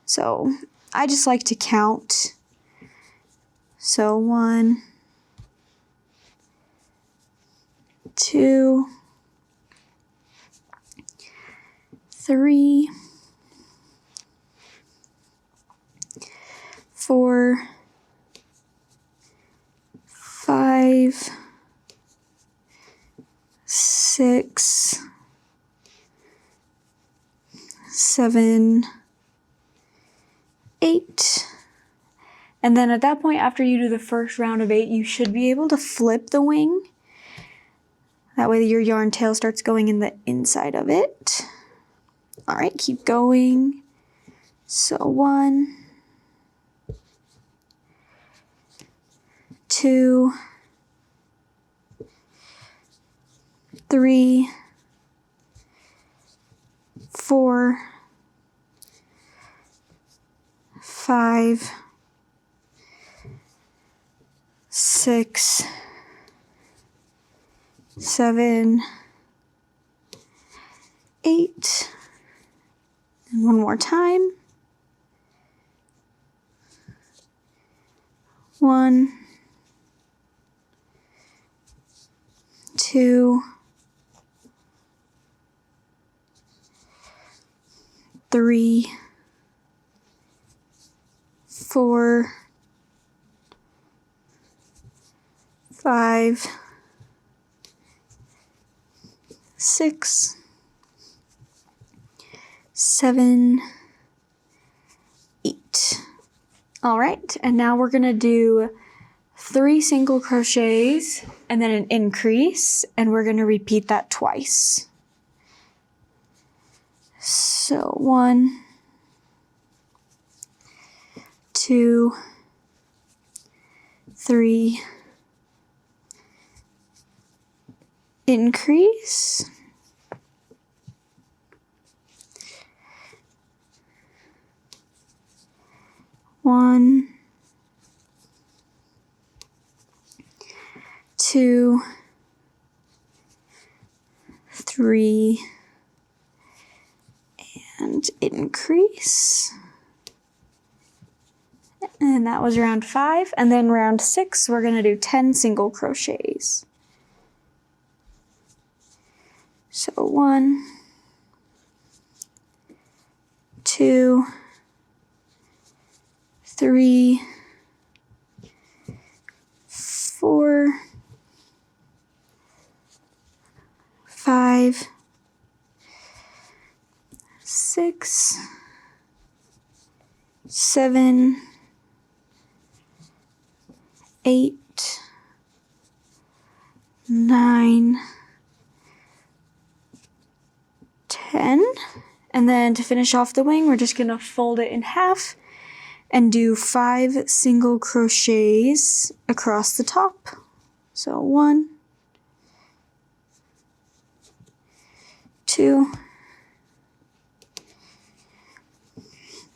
So I just like to count. So 1, 2, 3, 4, 5, 6, 7, 8. And then at that point, after you do the first round of 8, you should be able to flip the wing. That way your yarn tail starts going in the inside of it. All right, keep going. So 1, 2, 3, 4, 5, 6, 7, 8. And one more time. 1, 2, 3, 4, 5, 6, 7, 8. All right, and now we're gonna do 3 single crochets and then an increase, and we're gonna repeat that twice. So 1, 2, 3, increase, 1, 2, 3, and increase. And that was round 5. And then round 6, we're going to do 10 single crochets. So 1, 2, 3, 4, 5, 6, 7, 8, 9, 10. And then to finish off the wing, we're just gonna fold it in half and do 5 single crochets across the top. So 1, 2,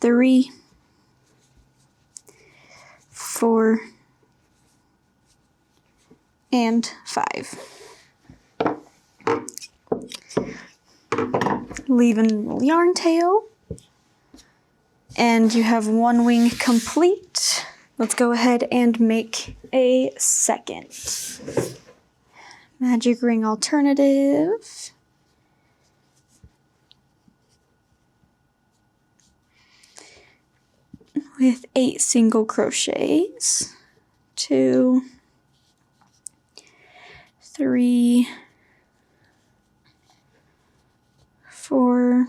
3, 4, and 5. Leave a little yarn tail, and you have one wing complete. Let's go ahead and make a second. Magic ring alternative. With 8 single crochets. 2, 3, 4,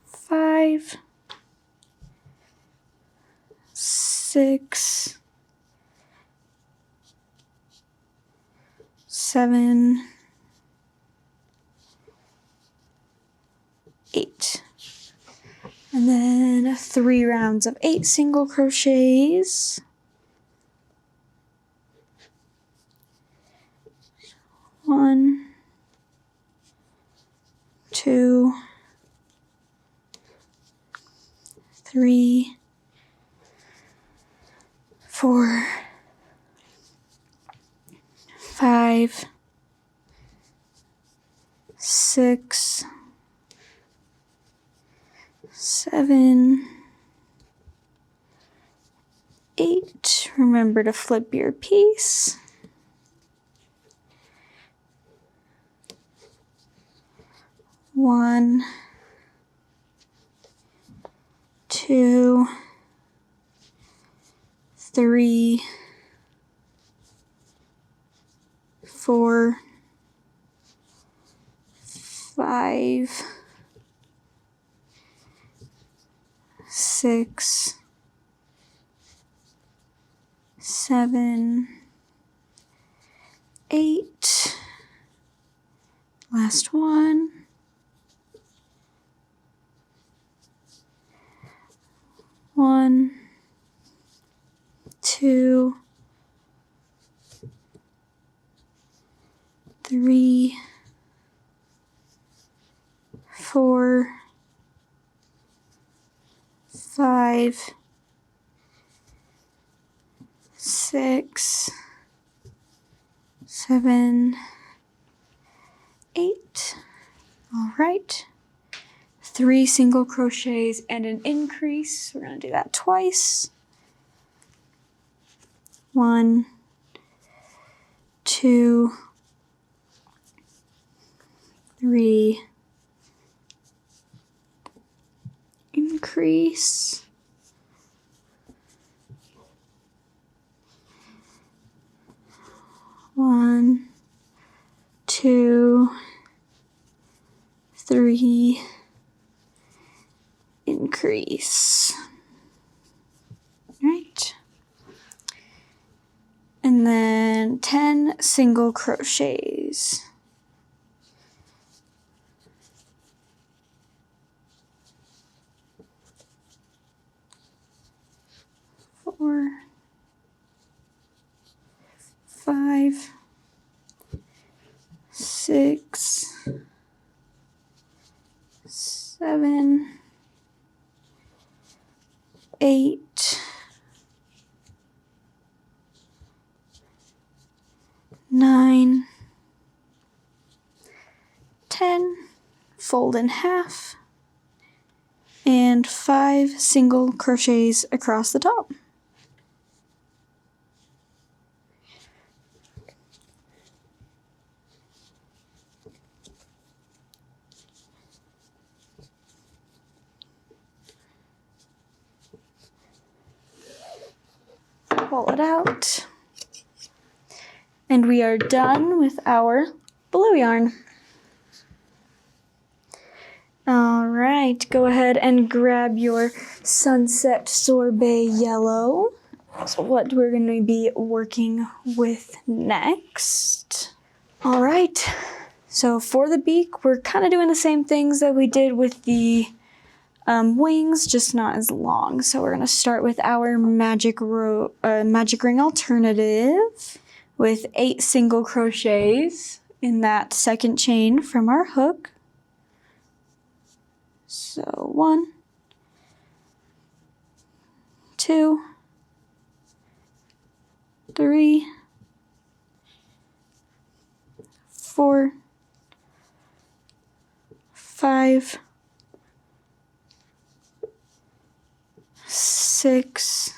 5, 6, 7, 8. And then 3 rounds of 8 single crochets. 1, 2, 3, 4, 5, 6, 7, 8. Remember to flip your piece. 1, 2, 3, 4, 5, 6, 7, 8. Last one. 1, 2, 3, 4, 5, 6, 7, 8. All right. 3 single crochets and an increase. We're going to do that twice. 1, 2, 3, increase. 1, 2, 3, increase. Right. And then 10 single crochets. 4, 5, 6, 7, 8, 9, 10, fold in half, and 5 single crochets across the top. Pull it out. And we are done with our blue yarn. All right, go ahead and grab your Sunset Sorbet Yellow. That's what we're going to be working with next. All right, so for the beak, we're kind of doing the same things that we did with the wings, just not as long. So we're going to start with our magic ring alternative with 8 single crochets in that second chain from our hook. So 1, 2, 3, 4, 5, 6,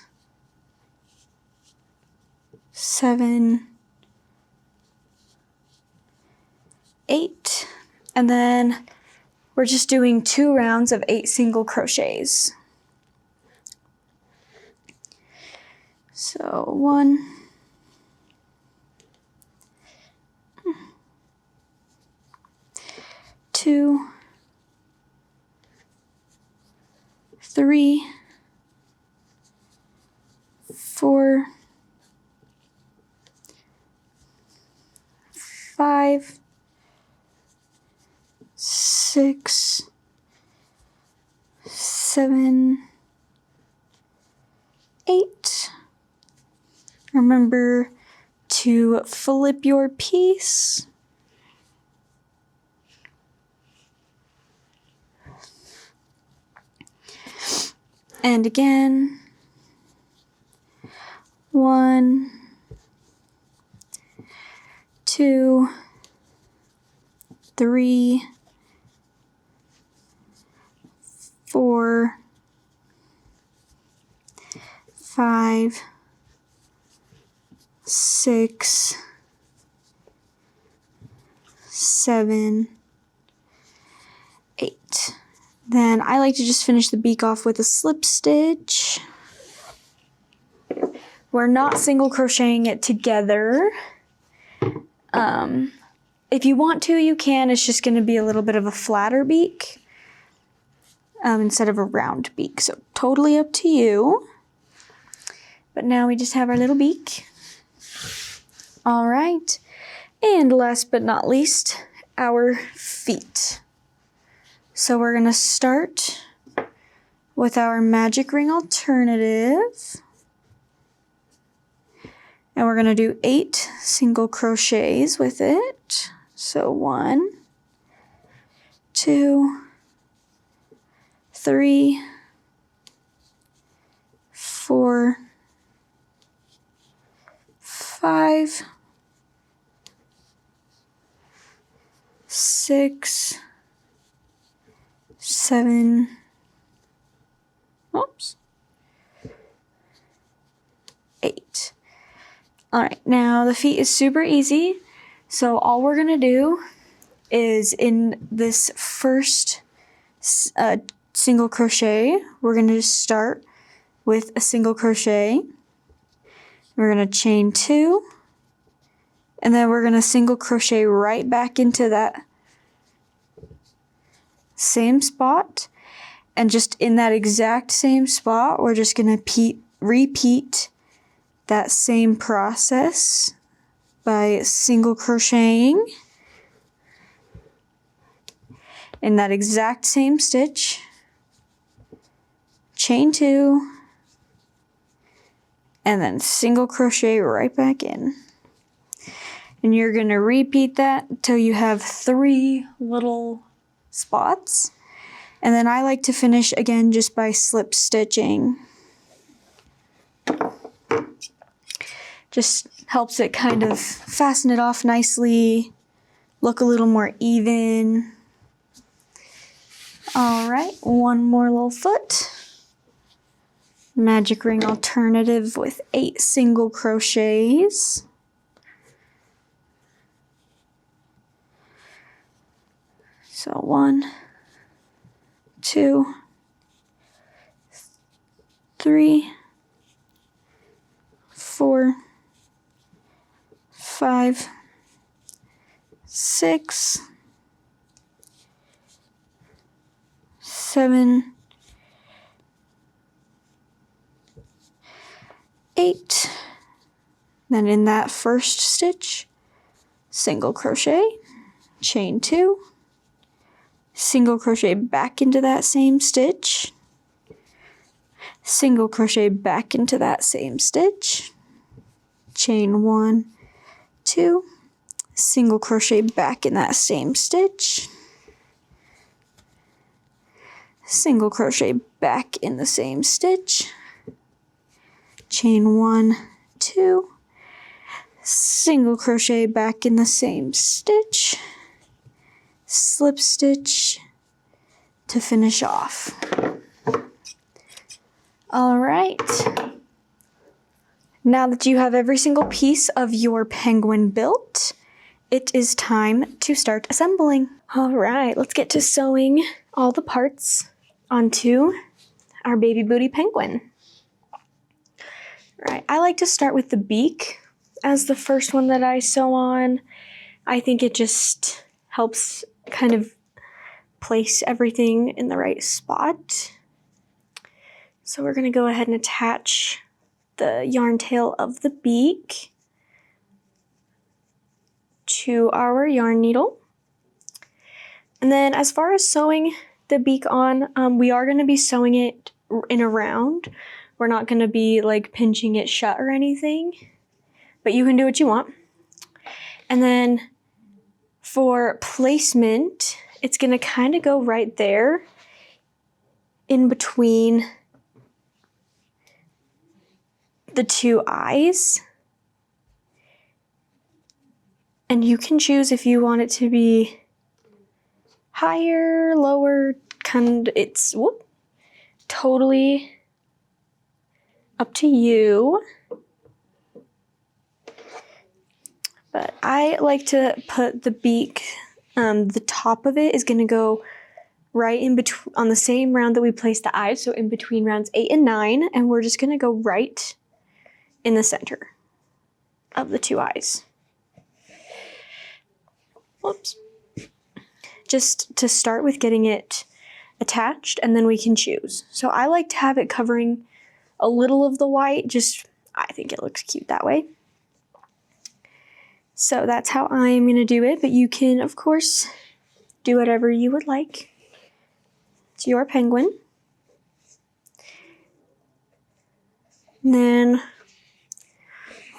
7, 8, and then we're just doing 2 rounds of 8 single crochets. So 1, 2, 3, 4, 5, 6, 7, 8. Remember to flip your piece. And again, 1, 2, 3, 4, 5, 6, 7, 8. Then I like to just finish the beak off with a slip stitch. We're not single crocheting it together. If you want to, you can. It's just going to be a little bit of a flatter beak instead of a round beak. So totally up to you. But now we just have our little beak. All right. And last but not least, our feet. So we're going to start with our magic ring alternative. And we're going to do 8 single crochets with it. So 1, 2, 3, 4, 5, 6, 7, oops, 8. All right, now the feet is super easy. So all we're gonna do is in this first single crochet, we're gonna just start with a single crochet. We're gonna chain 2, and then we're gonna single crochet right back into that same spot. And just in that exact same spot, we're just gonna repeat that same process by single crocheting in that exact same stitch, chain 2, and then single crochet right back in. And you're going to repeat that until you have 3 little spots. And then I like to finish again just by slip stitching. Just helps it kind of fasten it off nicely, look a little more even. All right, one more little foot. Magic ring alternative with 8 single crochets. So 1, 2, 3, 4, 5, 6, 7, 8. Then in that first stitch, single crochet, chain 2, single crochet back into that same stitch, single crochet back into that same stitch, chain 1, 2, single crochet back in that same stitch, single crochet back in the same stitch, chain 1, 2, single crochet back in the same stitch, slip stitch to finish off. All right. Now that you have every single piece of your penguin built, it is time to start assembling. All right, let's get to sewing all the parts onto our baby booty penguin. All right, I like to start with the beak as the first one that I sew on. I think it just helps kind of place everything in the right spot. So we're gonna go ahead and attach the yarn tail of the beak to our yarn needle. And then as far as sewing the beak on, we are going to be sewing it in a round. We're not going to be like pinching it shut or anything, but you can do what you want. And then for placement, it's going to kind of go right there in between the two eyes. And you can choose if you want it to be higher, lower, it's totally up to you. But I like to put the beak, the top of it is going to go right in between, on the same round that we placed the eyes, so in between rounds 8 and 9, and we're just going to go right in the center of the two eyes. Whoops. Just to start with getting it attached, and then we can choose. So I like to have it covering a little of the white, I think it looks cute that way. So that's how I'm going to do it, but you can, of course, do whatever you would like. It's your penguin. And then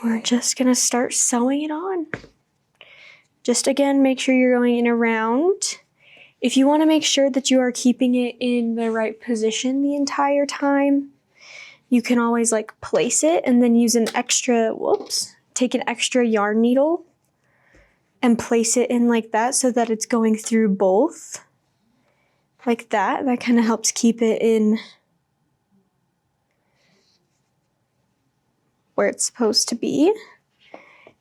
we're just going to start sewing it on. Just again, make sure you're going in a round. If you want to make sure that you are keeping it in the right position the entire time, you can always like place it and then use take an extra yarn needle and place it in like that so that it's going through both. Like that. That kind of helps keep it in where it's supposed to be.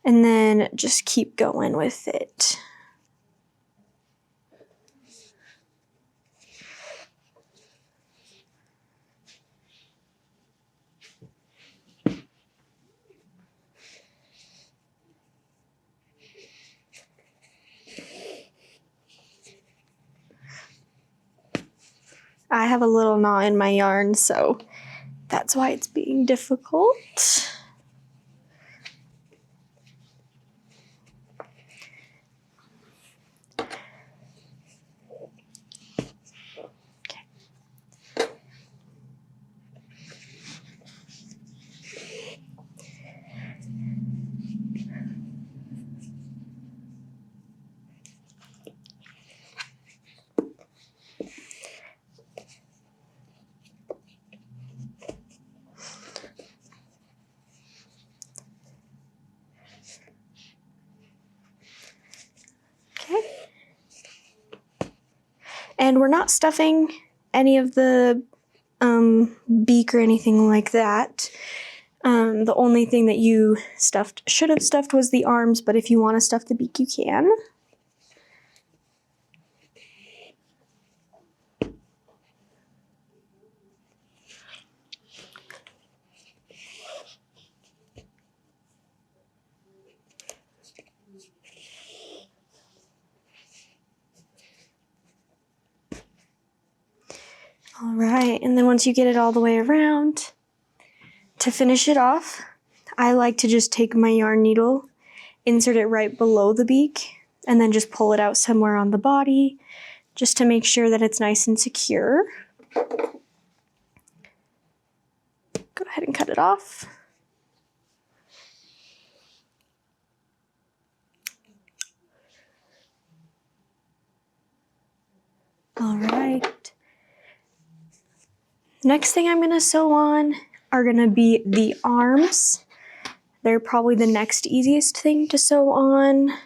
And then just keep going with it. I have a little knot in my yarn, so that's why it's being difficult. And we're not stuffing any of the beak or anything like that. The only thing that you should have stuffed was the arms, but if you want to stuff the beak, you can. All right, and then once you get it all the way around, to finish it off, I like to just take my yarn needle, insert it right below the beak, and then just pull it out somewhere on the body, just to make sure that it's nice and secure. Go ahead and cut it off. All right. Next thing I'm going to sew on are going to be the arms. they're probably the next easiest thing to sew on.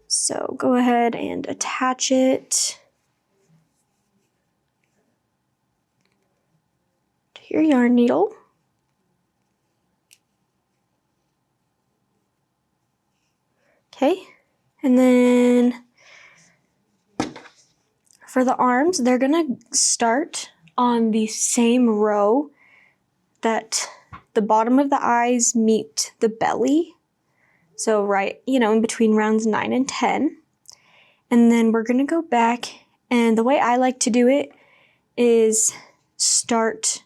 So go ahead and attach it to your yarn needle. Okay, and then for the arms, they're gonna start on the same row that the bottom of the eyes meet the belly. So right, in between rounds 9 and 10. And then we're gonna go back, and the way I like to do it is start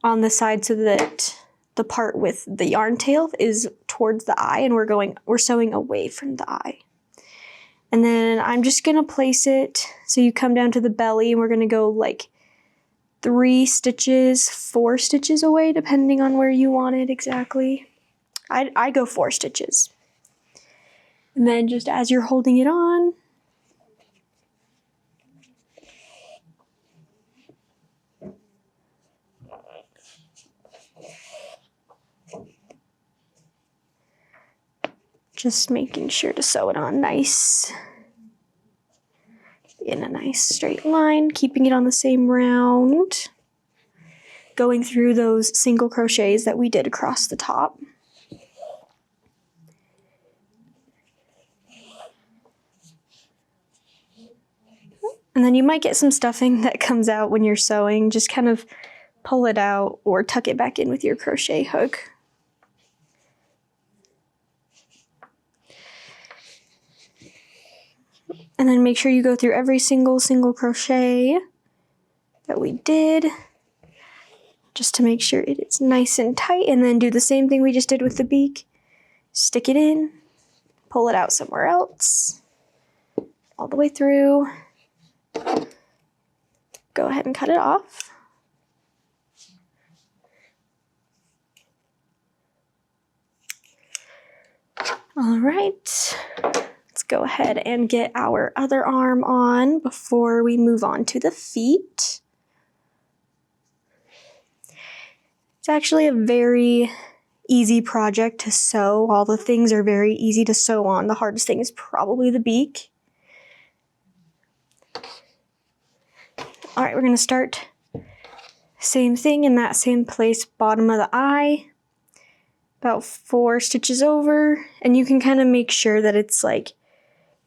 on the side so that the part with the yarn tail is towards the eye, and we're sewing away from the eye. And then I'm just gonna place it so you come down to the belly, and we're gonna go like 3 stitches, 4 stitches away, depending on where you want it exactly. I go 4 stitches. And then just as you're holding it on, just making sure to sew it on nice, in a nice straight line, keeping it on the same round, going through those single crochets that we did across the top. And then you might get some stuffing that comes out when you're sewing. Just kind of pull it out or tuck it back in with your crochet hook. And then make sure you go through every single crochet that we did, just to make sure it is nice and tight, and then do the same thing we just did with the beak. Stick it in, pull it out somewhere else, all the way through. Go ahead and cut it off. All right. Let's go ahead and get our other arm on before we move on to the feet. It's actually a very easy project to sew. All the things are very easy to sew on. The hardest thing is probably the beak. All right, we're going to start same thing in that same place, bottom of the eye, about 4 stitches over, and you can kind of make sure that it's like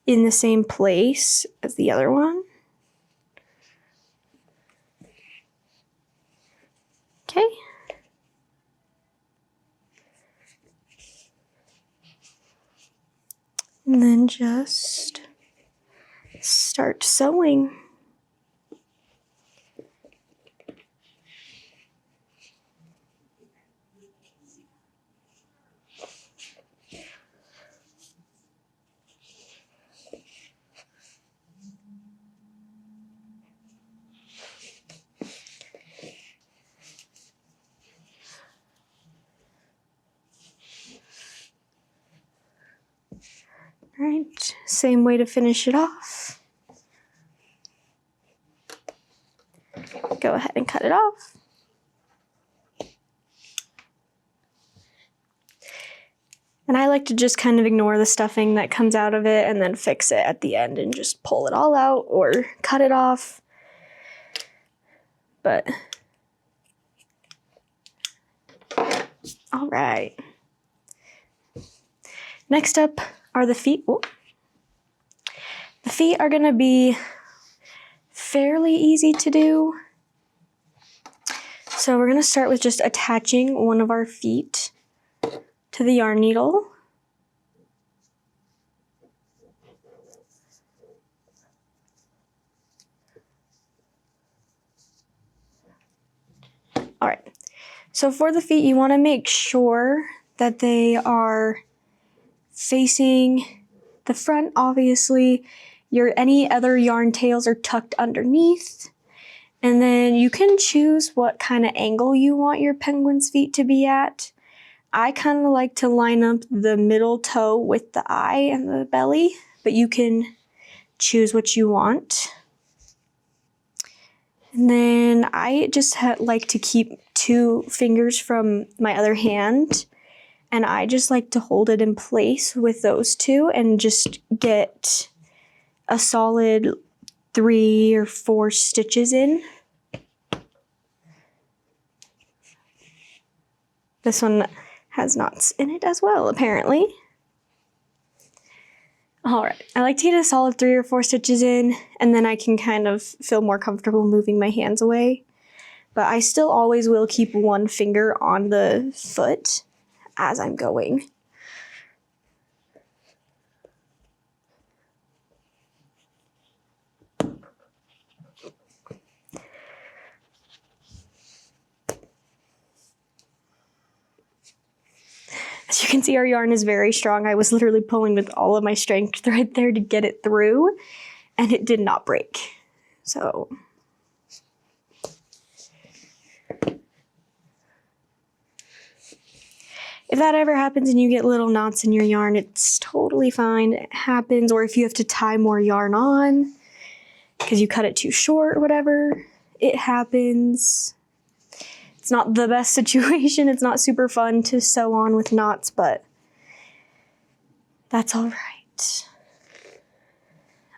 in the same place as the other one. Okay. And then just start sewing. Right, same way to finish it off. Go ahead and cut it off. And I like to just kind of ignore the stuffing that comes out of it and then fix it at the end and just pull it all out or cut it off. But, all right. Next up are the feet. Ooh. The feet are gonna be fairly easy to do. So we're gonna start with just attaching one of our feet to the yarn needle. All right, so for the feet, you wanna make sure that they are facing the front. Obviously, any other yarn tails are tucked underneath. And then you can choose what kind of angle you want your penguin's feet to be at. I kind of like to line up the middle toe with the eye and the belly, but you can choose what you want. And then I just like to keep 2 fingers from my other hand And I just like to hold it in place with those two and just get a solid 3 or 4 stitches in. This one has knots in it as well, apparently. All right, I like to get a solid 3 or 4 stitches in, and then I can kind of feel more comfortable moving my hands away. But I still always will keep one finger on the foot as I'm going. As you can see, our yarn is very strong. I was literally pulling with all of my strength right there to get it through, and it did not break. So if that ever happens and you get little knots in your yarn, it's totally fine. It happens. Or if you have to tie more yarn on because you cut it too short or whatever, it happens. It's not the best situation. It's not super fun to sew on with knots, but that's all right.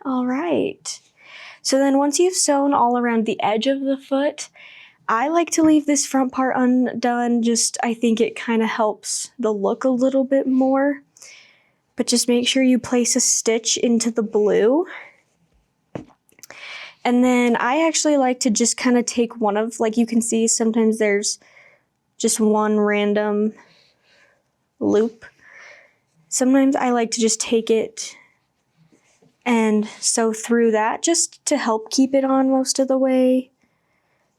All right. So then once you've sewn all around the edge of the foot, I like to leave this front part undone. I think it kind of helps the look a little bit more. But just make sure you place a stitch into the blue. And then I actually like to just kind of take one of, like you can see, sometimes there's just one random loop. Sometimes I like to just take it and sew through that just to help keep it on most of the way.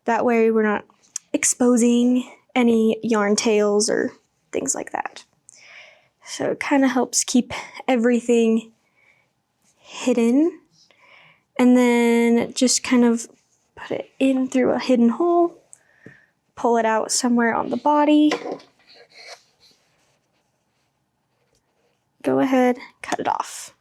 That way we're not exposing any yarn tails or things like that. So it kind of helps keep everything hidden. And then just kind of put it in through a hidden hole, pull it out somewhere on the body. Go ahead, cut it off.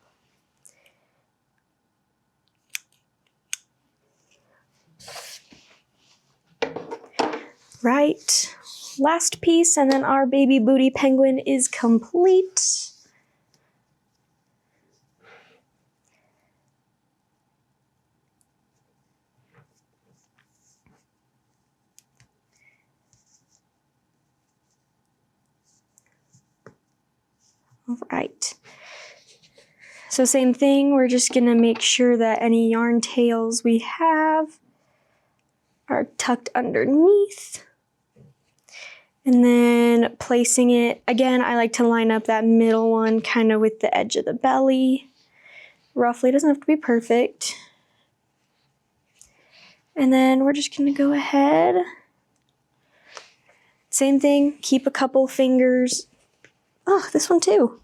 Right, last piece, and then our baby booty penguin is complete. All right. So same thing, we're just gonna make sure that any yarn tails we have are tucked underneath. And then placing it, again, I like to line up that middle one kind of with the edge of the belly. Roughly, it doesn't have to be perfect. And then we're just gonna go ahead. Same thing, keep a couple fingers. Oh, this one too.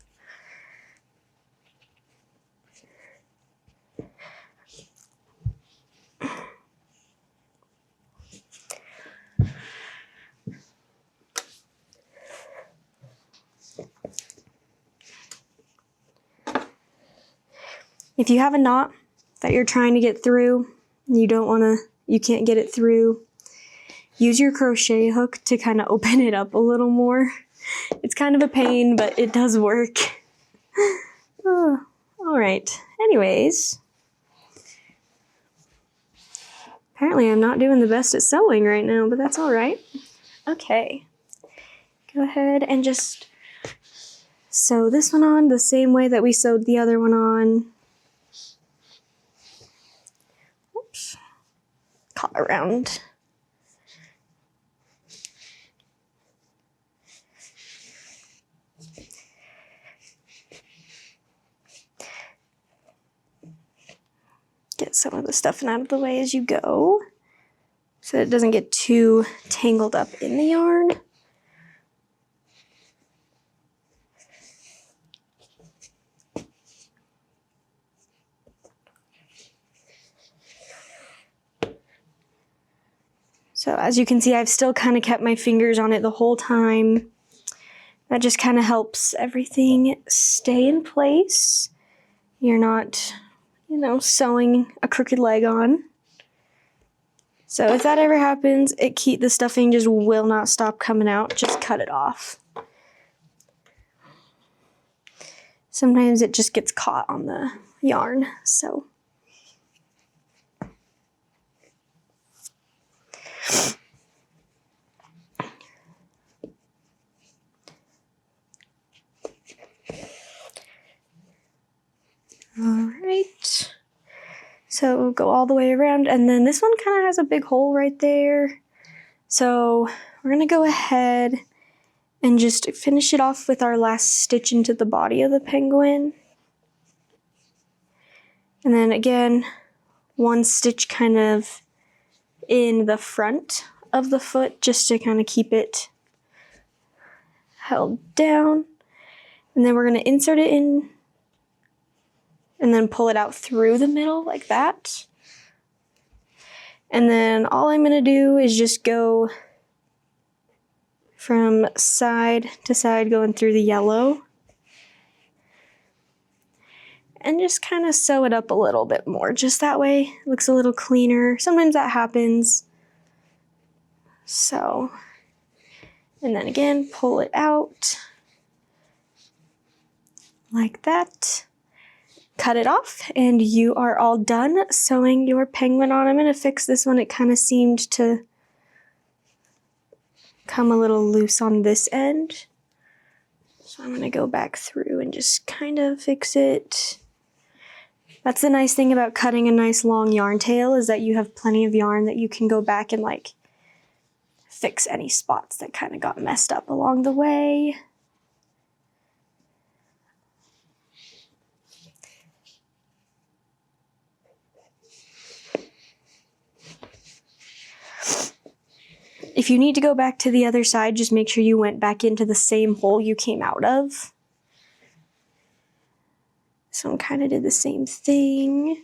If you have a knot that you're trying to get through, and you can't get it through, use your crochet hook to kind of open it up a little more. It's kind of a pain, but it does work. Oh, all right. Anyways, apparently I'm not doing the best at sewing right now, but that's all right. Okay, go ahead and just sew this one on the same way that we sewed the other one on. Oops, caught around. Get some of the stuff out of the way as you go so that it doesn't get too tangled up in the yarn. So as you can see, I've still kind of kept my fingers on it the whole time. That just kind of helps everything stay in place. You're not, sewing a crooked leg on. So if that ever happens, the stuffing just will not stop coming out. Just cut it off. Sometimes it just gets caught on the yarn, so. All right, so go all the way around, and then this one kind of has a big hole right there. So we're gonna go ahead and just finish it off with our last stitch into the body of the penguin. And then again, one stitch kind of in the front of the foot just to kind of keep it held down. And then we're gonna insert it in and then pull it out through the middle like that. And then all I'm gonna do is just go from side to side going through the yellow. And just kind of sew it up a little bit more. Just that way it looks a little cleaner. Sometimes that happens. So, and then again, pull it out like that. Cut it off, and you are all done sewing your penguin on. I'm going to fix this one. It kind of seemed to come a little loose on this end. So I'm going to go back through and just kind of fix it. That's the nice thing about cutting a nice long yarn tail, is that you have plenty of yarn that you can go back and like fix any spots that kind of got messed up along the way. If you need to go back to the other side, just make sure you went back into the same hole you came out of. So I kind of did the same thing.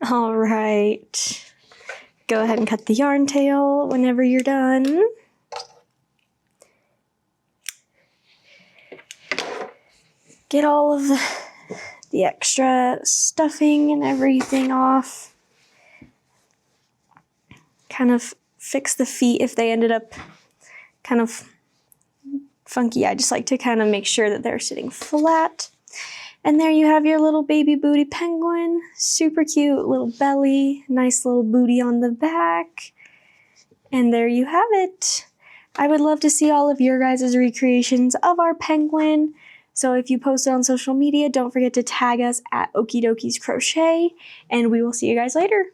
All right. Go ahead and cut the yarn tail whenever you're done. Get all of the extra stuffing and everything off. Kind of fix the feet if they ended up kind of funky. I just like to kind of make sure that they're sitting flat. And there you have your little baby booty penguin. Super cute little belly, nice little booty on the back. And there you have it. I would love to see all of your guys' recreations of our penguin. So if you post it on social media, don't forget to tag us at Okie Dokies Crochet, and we will see you guys later.